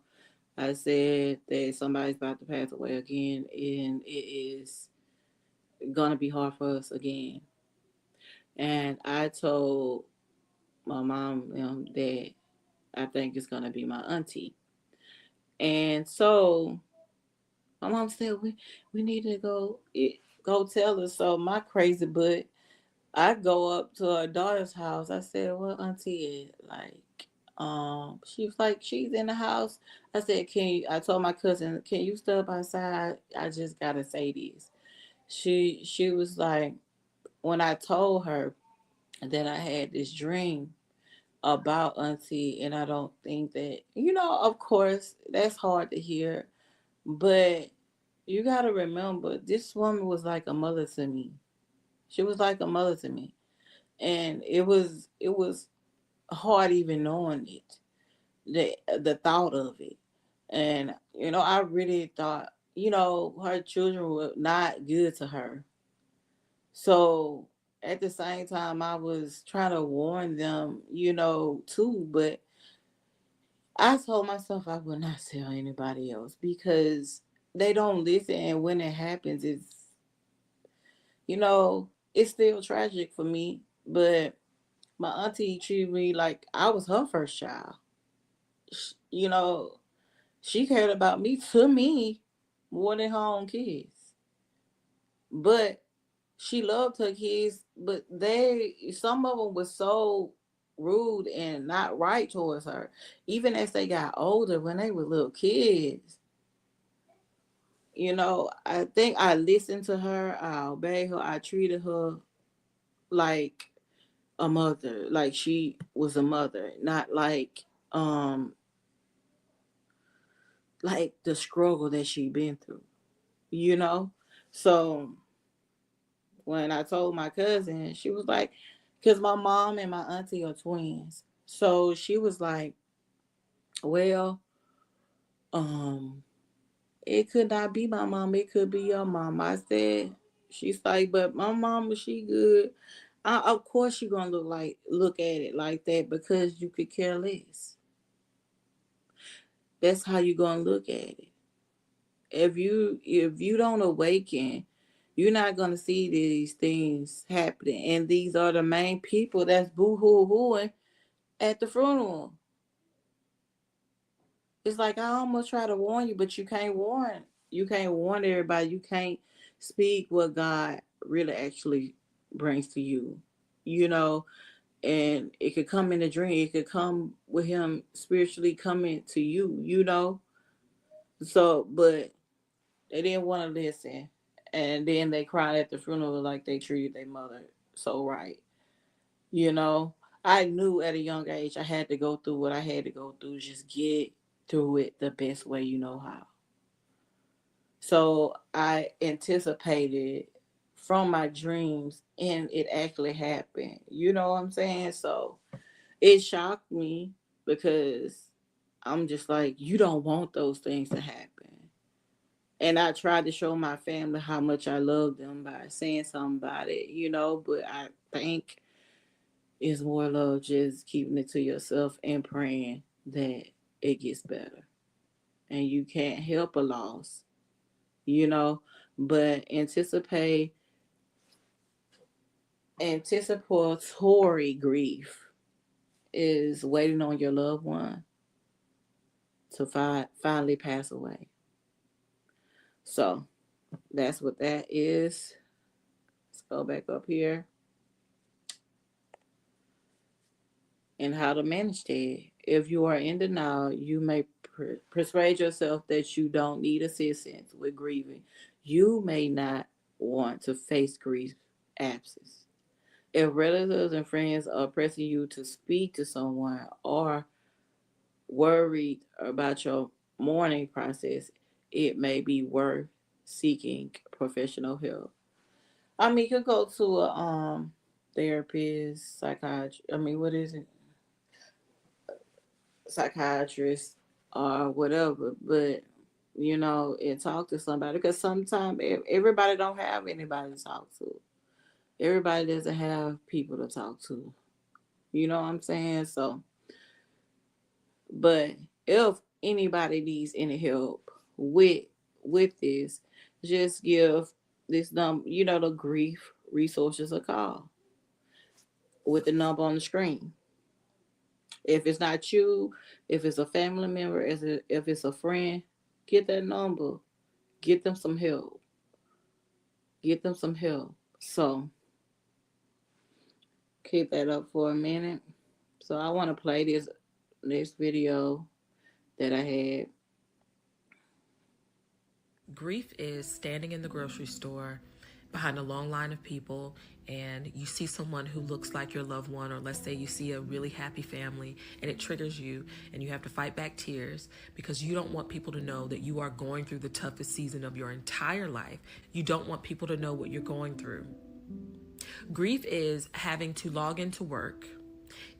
I said that somebody's about to pass away again, and it is gonna be hard for us again. And I told my mom that I think it's gonna be my auntie. And so my mom said we need to go tell her. So my crazy butt, I go up to her daughter's house. I said, "What auntie is?" She was like, "She's in the house." I said, "Can you?" I told my cousin, "Can you step outside? I just gotta say this." She was like, when I told her that I had this dream about auntie, and I don't think that of course that's hard to hear, but you got to remember this woman was like a mother to me. She was like a mother to me, and it was hard even knowing it, the thought of it. And I really thought her children were not good to her. So at the same time I was trying to warn them, too, but I told myself I would not tell anybody else because they don't listen, and when it happens, it's still tragic for me. But my auntie treated me like I was her first child. You know, she cared about me to me more than her own kids. But she loved her kids, but some of them were so rude and not right towards her. Even as they got older, when they were little kids, I think I listened to her, I obeyed her, I treated her like a mother, like she was a mother, not like the struggle that she been through, you know? So when I told my cousin, she was like, because my mom and my auntie are twins. So she was like, well, um, it could not be my mom, it could be your mom. I said, she's like, but my mama, she good. Of course you're gonna look at it like that because you could care less. That's how you're gonna look at it. If you don't awaken, you're not gonna see these things happening. And these are the main people that's boo hoo hooing at the funeral. It's like I almost try to warn you, but you can't warn. You can't warn everybody. You can't speak what God really actually brings to you. You know, and it could come in a dream. It could come with him spiritually coming to you. So, but they didn't want to listen, and then they cried at the funeral like they treated their mother so right. You know, I knew at a young age I had to go through what I had to go through. Just get through it the best way you know how. So I anticipated from my dreams, and it actually happened. You know what I'm saying? So it shocked me because I'm just like, you don't want those things to happen. And I tried to show my family how much I love them by saying something about it, but I think it's more love just keeping it to yourself and praying that it gets better. And you can't help a loss, you know, but anticipatory grief is waiting on your loved one to finally pass away. So that's what that is. Let's go back up here. And how to manage that. If you are in denial, you may Persuade yourself that you don't need assistance with grieving. You may not want to face grief absence. If relatives and friends are pressing you to speak to someone or worried about your mourning process, it may be worth seeking professional help. I mean, you could go to a therapist, psychiatrist. I mean, what is it? Psychiatrist or whatever. But and talk to somebody, because sometimes everybody don't have anybody to talk to. Everybody doesn't have people to talk to. You know what I'm saying? So, but if anybody needs any help with this, just give this number, the grief resources a call with the number on the screen. If it's not you, if it's a family member, if it's a friend, get that number. Get them some help. Get them some help. So keep that up for a minute. So I want to play this next video that I had. Grief is standing in the grocery store behind a long line of people, and you see someone who looks like your loved one, or let's say you see a really happy family, and it triggers you, and you have to fight back tears because you don't want people to know that you are going through the toughest season of your entire life. You don't want people to know what you're going through. Grief is having to log into work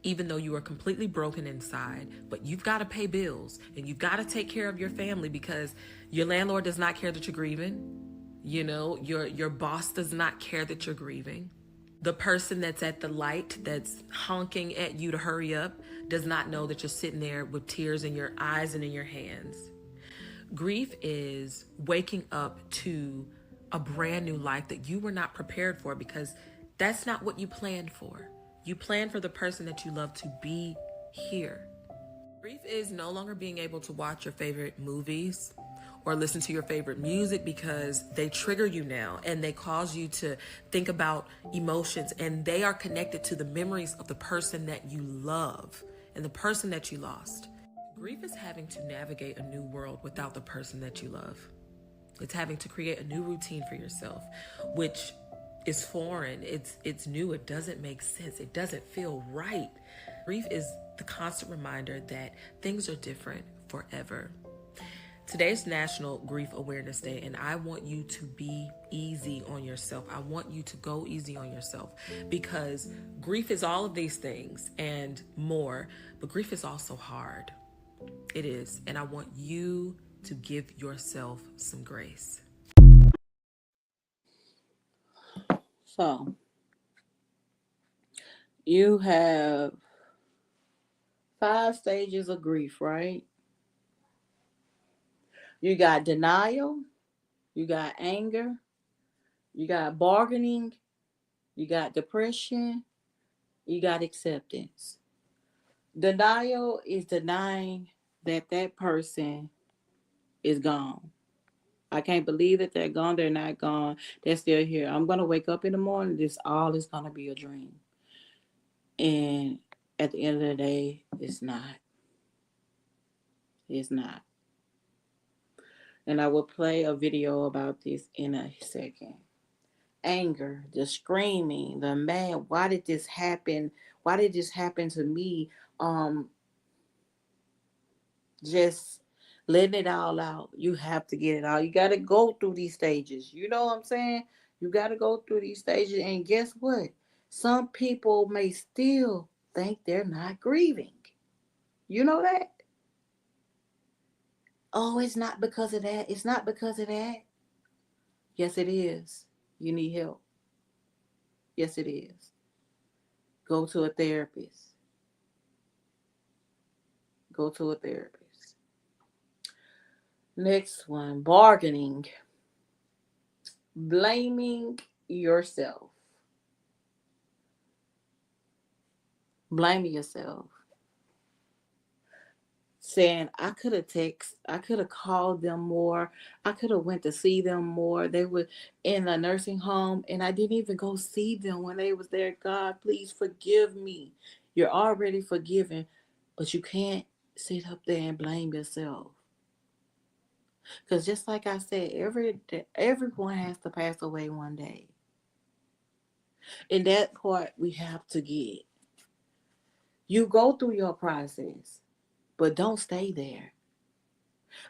even though you are completely broken inside, but you've got to pay bills and you've got to take care of your family because your landlord does not care that you're grieving. Your boss does not care that you're grieving. The person that's at the light that's honking at you to hurry up does not know that you're sitting there with tears in your eyes and in your hands. Grief is waking up to a brand new life that you were not prepared for because that's not what you planned for. You plan for the person that you love to be here. Grief is no longer being able to watch your favorite movies or listen to your favorite music because they trigger you now and they cause you to think about emotions, and they are connected to the memories of the person that you love and the person that you lost. Grief is having to navigate a new world without the person that you love. It's having to create a new routine for yourself, which is foreign. It's new. It doesn't make sense. It doesn't feel right. Grief is the constant reminder that things are different forever. Today is National Grief Awareness Day, and I want you to be easy on yourself. I want you to go easy on yourself because grief is all of these things and more, but grief is also hard. It is, and I want you to give yourself some grace. So you have 5 stages of grief, right? You got denial, you got anger, you got bargaining, you got depression, you got acceptance. Denial is denying that person is gone. I can't believe that they're gone. They're not gone. They're still here. I'm going to wake up in the morning. This all is going to be a dream. And at the end of the day, it's not. It's not. And I will play a video about this in a second. Anger, the screaming, the mad. Why did this happen? Why did this happen to me? Just letting it all out. You have to get it out. You got to go through these stages. You know what I'm saying? You got to go through these stages. And guess what? Some people may still think they're not grieving. You know that? Oh, it's not because of that. It's not because of that. Yes, it is. You need help. Yes, it is. Go to a therapist. Go to a therapist. Next one, bargaining. Blaming yourself. Blaming yourself. Saying, I could have called them more. I could have went to see them more. They were in a nursing home and I didn't even go see them when they was there. God, please forgive me. You're already forgiven, but you can't sit up there and blame yourself. Because just like I said, everyone has to pass away one day. And that part we have to get. You go through your process, but don't stay there.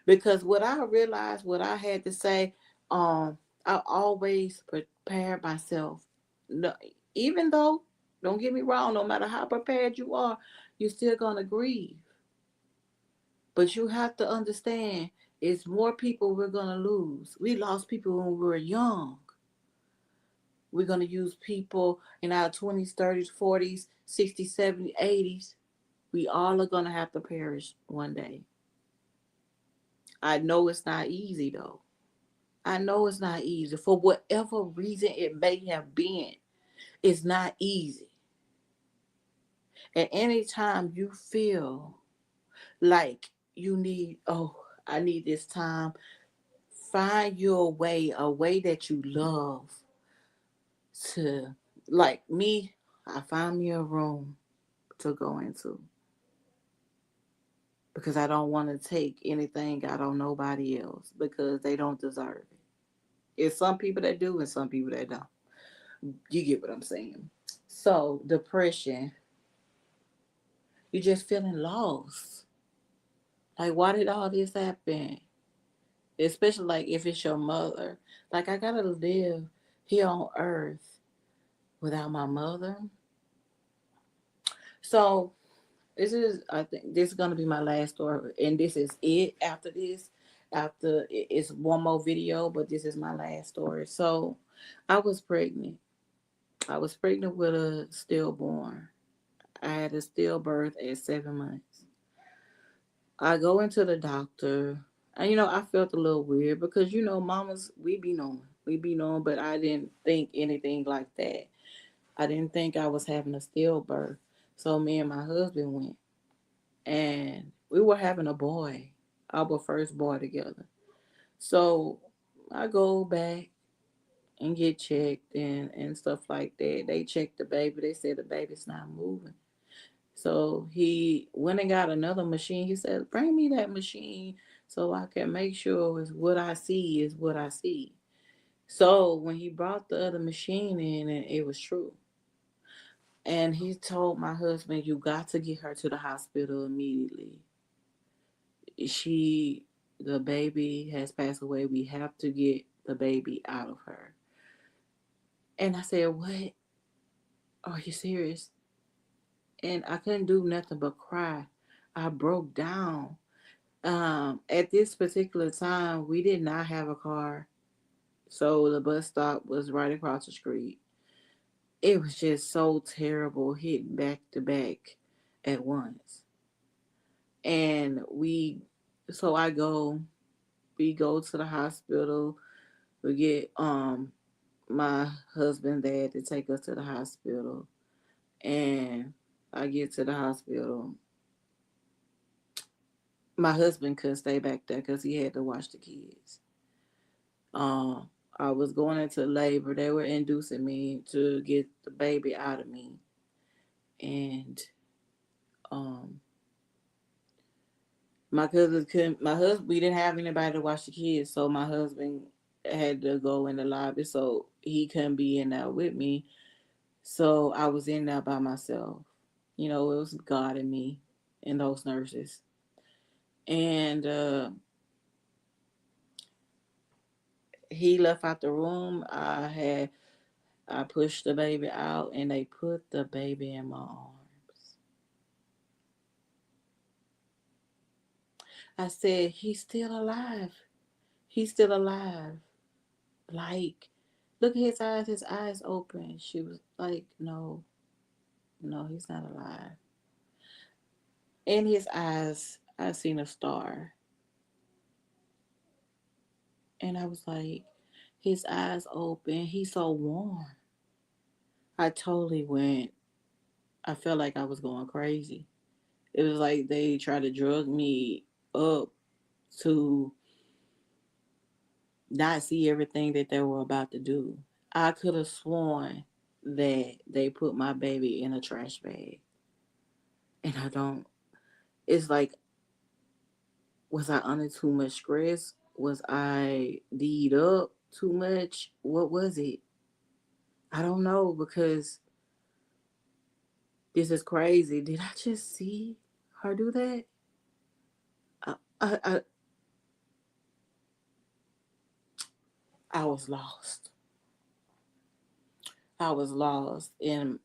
Because what I realized, what I had to say, I always prepare myself. No, even though, don't get me wrong, no matter how prepared you are, you're still gonna grieve. But you have to understand, it's more people we're gonna lose. We lost people when we were young. We're gonna use people in our 20s, 30s, 40s, 60s, 70s, 80s. We all are gonna have to perish one day. I know it's not easy though. I know it's not easy. For whatever reason it may have been, it's not easy. At any time you feel like you need, oh, I need this time, find your way, a way that you love to, like me, I find me a room to go into because I don't want to take anything out on nobody else because they don't deserve it. It's some people that do and some people that don't. You get what I'm saying? So, depression, you just feeling lost. Like, why did all this happen? Especially like if it's your mother. Like, I gotta live here on earth without my mother. So, this is, I think, this is gonna be my last story, and this is it. After this, after it's one more video, but this is my last story. So, I was pregnant. I was pregnant with a stillborn. I had a stillbirth at 7 months. I go into the doctor, and I felt a little weird because mamas, we be knowing, but I didn't think anything like that. I didn't think I was having a stillbirth. So me and my husband went, and we were having a boy, our first boy together. So I go back and get checked and stuff like that. They checked the baby. They said the baby's not moving. So he went and got another machine. He said, "Bring me that machine so I can make sure is what I see is what I see." So when he brought the other machine in, and it was true. And he told my husband, "You got to get her to the hospital immediately. She, the baby has passed away. We have to get the baby out of her." And I said, "What? Are you serious?" And I couldn't do nothing but cry. I broke down. At this particular time, we did not have a car, so the bus stop was right across the street. It was just so terrible, hitting back to back at once. And so we go to the hospital. We get my husband there to take us to the hospital, and I get to the hospital. My husband couldn't stay back there because he had to watch the kids. Um, I was going into labor. They were inducing me to get the baby out of me, and um, my cousin couldn't. My husband, we didn't have anybody to watch the kids, so my husband had to go in the lobby, so he couldn't be in there with me. So I was in there by myself. It was God and me and those nurses, and he left out the room. I pushed the baby out and they put the baby in my arms. I said, "He's still alive. He's still alive." Like, look at his eyes. His eyes open. She was like, "No, no, he's not alive." In his eyes, I seen a star. And I was like, his eyes open. He's so warm. I totally went. I felt like I was going crazy. It was like they tried to drug me up to not see everything that they were about to do. I could have sworn that they put my baby in a trash bag. And I don't. It's like Was I under too much stress? Was I D'd up too much? What was it? I don't know because this is crazy. Did I just see her do that? I, I, I, I was lost. I was lost, and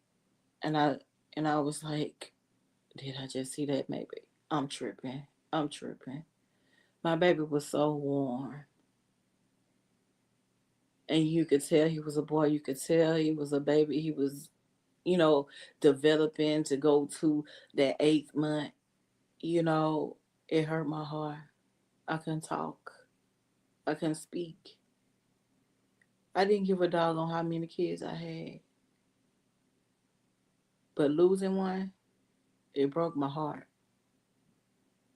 I and I was like, did I just see that? Maybe I'm tripping. I'm tripping. My baby was so warm, and you could tell he was a boy. You could tell he was a baby. He was, you know, developing to go to that 8th month. You know, it hurt my heart. I couldn't talk. I couldn't speak. I didn't give a dog on how many kids I had, but losing one, it broke my heart.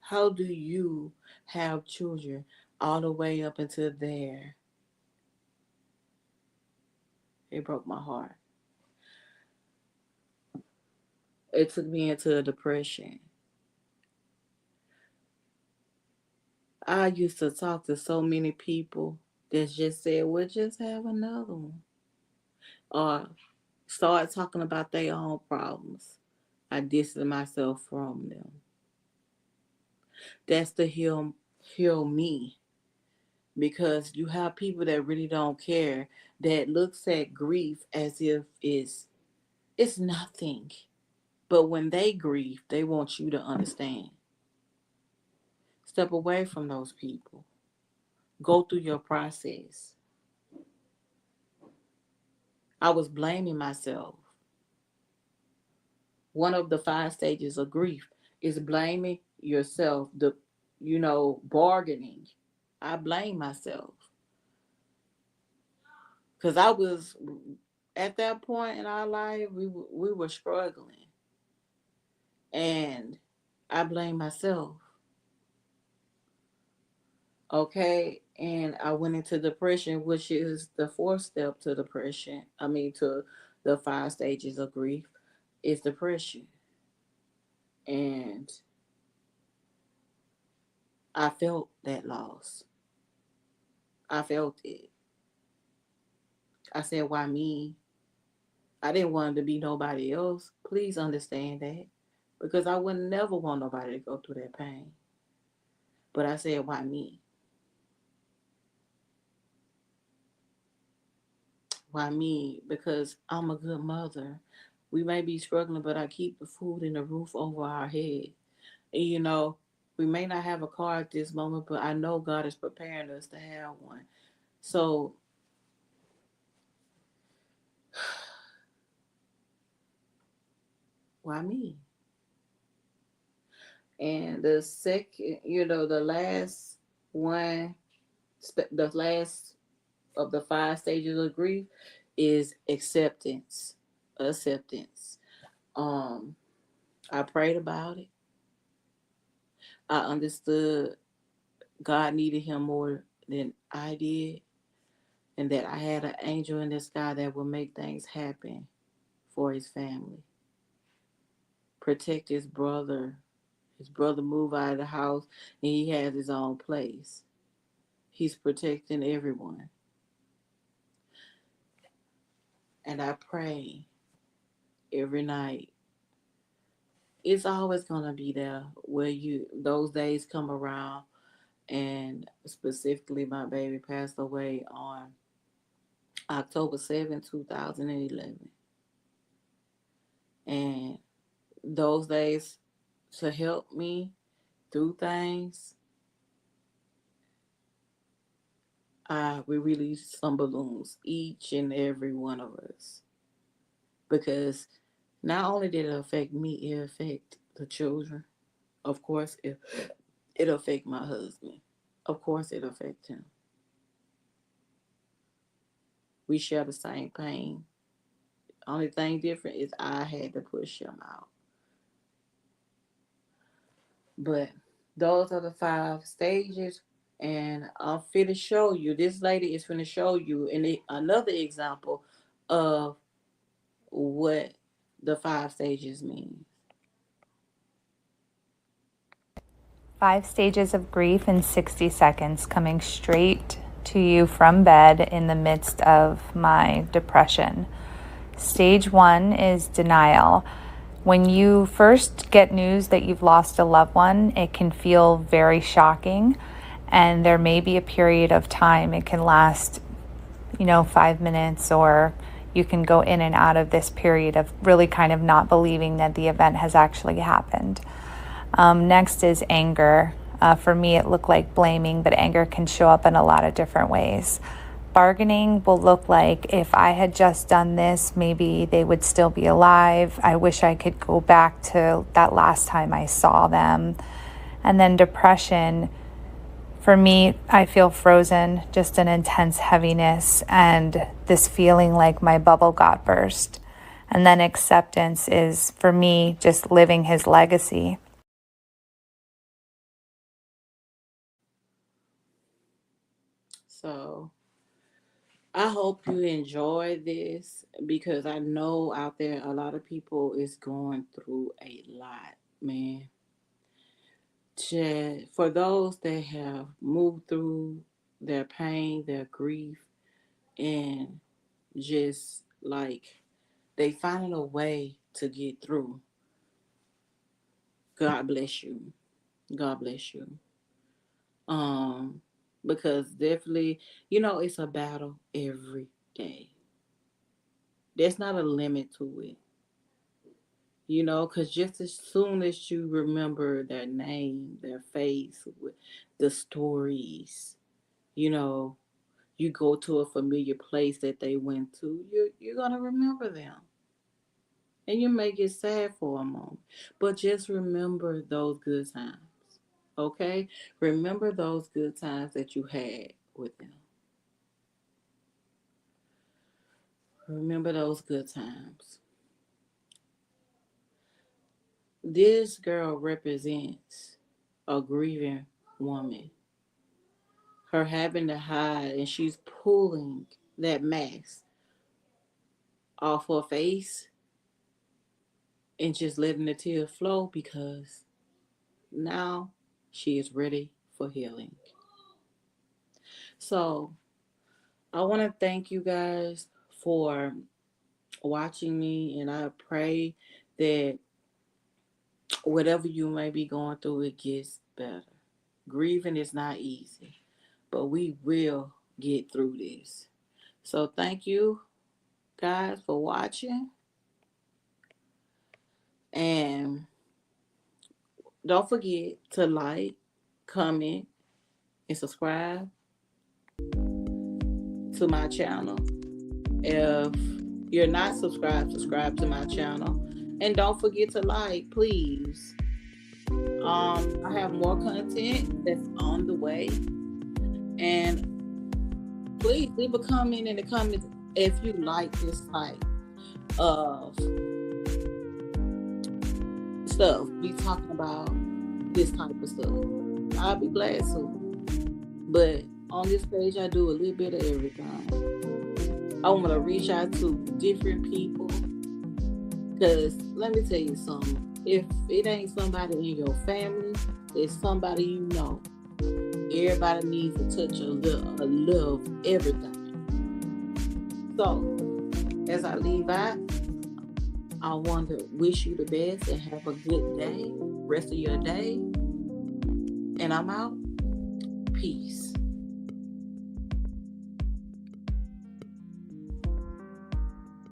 How do you have children all the way up until there? It broke my heart. It took me into a depression. I used to talk to so many people that just said, well, just have another one. Or start talking about their own problems. I distanced myself from them. That's to heal me. Because you have people that really don't care, that looks at grief as if it's nothing. But when they grieve, they want you to understand. Step away from those people. Go through your process. I was blaming myself. One of the 5 stages of grief is blaming yourself, bargaining. I blame myself because I was at that point in our life, we were struggling, and I blame myself. Okay, and I went into depression, which is the 4th step to depression. I mean, to the 5 stages of grief is depression, and I felt that loss. I felt it. I said, "Why me?" I didn't want it to be nobody else. Please understand that, because I would never want nobody to go through that pain. But I said, "Why me? Why me?" Because I'm a good mother. We may be struggling, but I keep the food and the roof over our head. And, we may not have a car at this moment, but I know God is preparing us to have one. So why me? And the second, the last one, the last of the 5 stages of grief is acceptance. Acceptance. Um, I prayed about it. I understood God needed him more than I did, and that I had an angel in the sky that would make things happen for his family. Protect his brother. His brother moved out of the house and he has his own place. He's protecting everyone. And I pray every night. It's always gonna be there where those days come around, and specifically my baby passed away on October 7th, 2011. And those days, to help me through things, we released some balloons, each and every one of us. Because not only did it affect me, it affect the children. Of course, it affect my husband. Of course, it affect him. We share the same pain. Only thing different is I had to push him out. But those are the 5 stages. And I'm finna show you. This lady is finna show you another example of what the 5 stages mean. 5 stages of grief in 60 seconds, coming straight to you from bed in the midst of my depression. Stage 1 is denial. When you first get news that you've lost a loved one, it can feel very shocking, and there may be a period of time. It can last, 5 minutes, or you can go in and out of this period of really kind of not believing that the event has actually happened. Next is anger. For me, it looked like blaming, but anger can show up in a lot of different ways. Bargaining will look like, if I had just done this, maybe they would still be alive. I wish I could go back to that last time I saw them. And then depression, for me, I feel frozen, just an intense heaviness and this feeling like my bubble got burst. And then acceptance is, for me, just living his legacy. So I hope you enjoy this, because I know out there a lot of people is going through a lot, man. For those that have moved through their pain, their grief, and just like they finding a way to get through, God bless you. God bless you. Um, because definitely, it's a battle every day. There's not a limit to it. Because just as soon as you remember their name, their face, the stories, you know, you go to a familiar place that they went to, you're gonna remember them, and you may get sad for a moment, but just remember those good times. Okay, remember those good times that you had with them. Remember those good times. This girl represents a grieving woman. Her having to hide, and she's pulling that mask off her face and just letting the tears flow, because now she is ready for healing. So I want to thank you guys for watching me, and I pray that whatever you may be going through, it gets better. Grieving is not easy, but we will get through this. So thank you guys for watching, and don't forget to like, comment, and subscribe to my channel. If you're not subscribed, subscribe to my channel, and don't forget to like, please. I have more content that's on the way, and please leave a comment in the comments if you like this type of stuff. We talking about this type of stuff. I'll be glad to. But on this page, I do a little bit of everything. I want to reach out to different people, because let me tell you something. If it ain't somebody in your family, it's somebody you know. Everybody needs a touch of love, everything. So, as I leave out, I want to wish you the best and have a good day, rest of your day. And I'm out. Peace.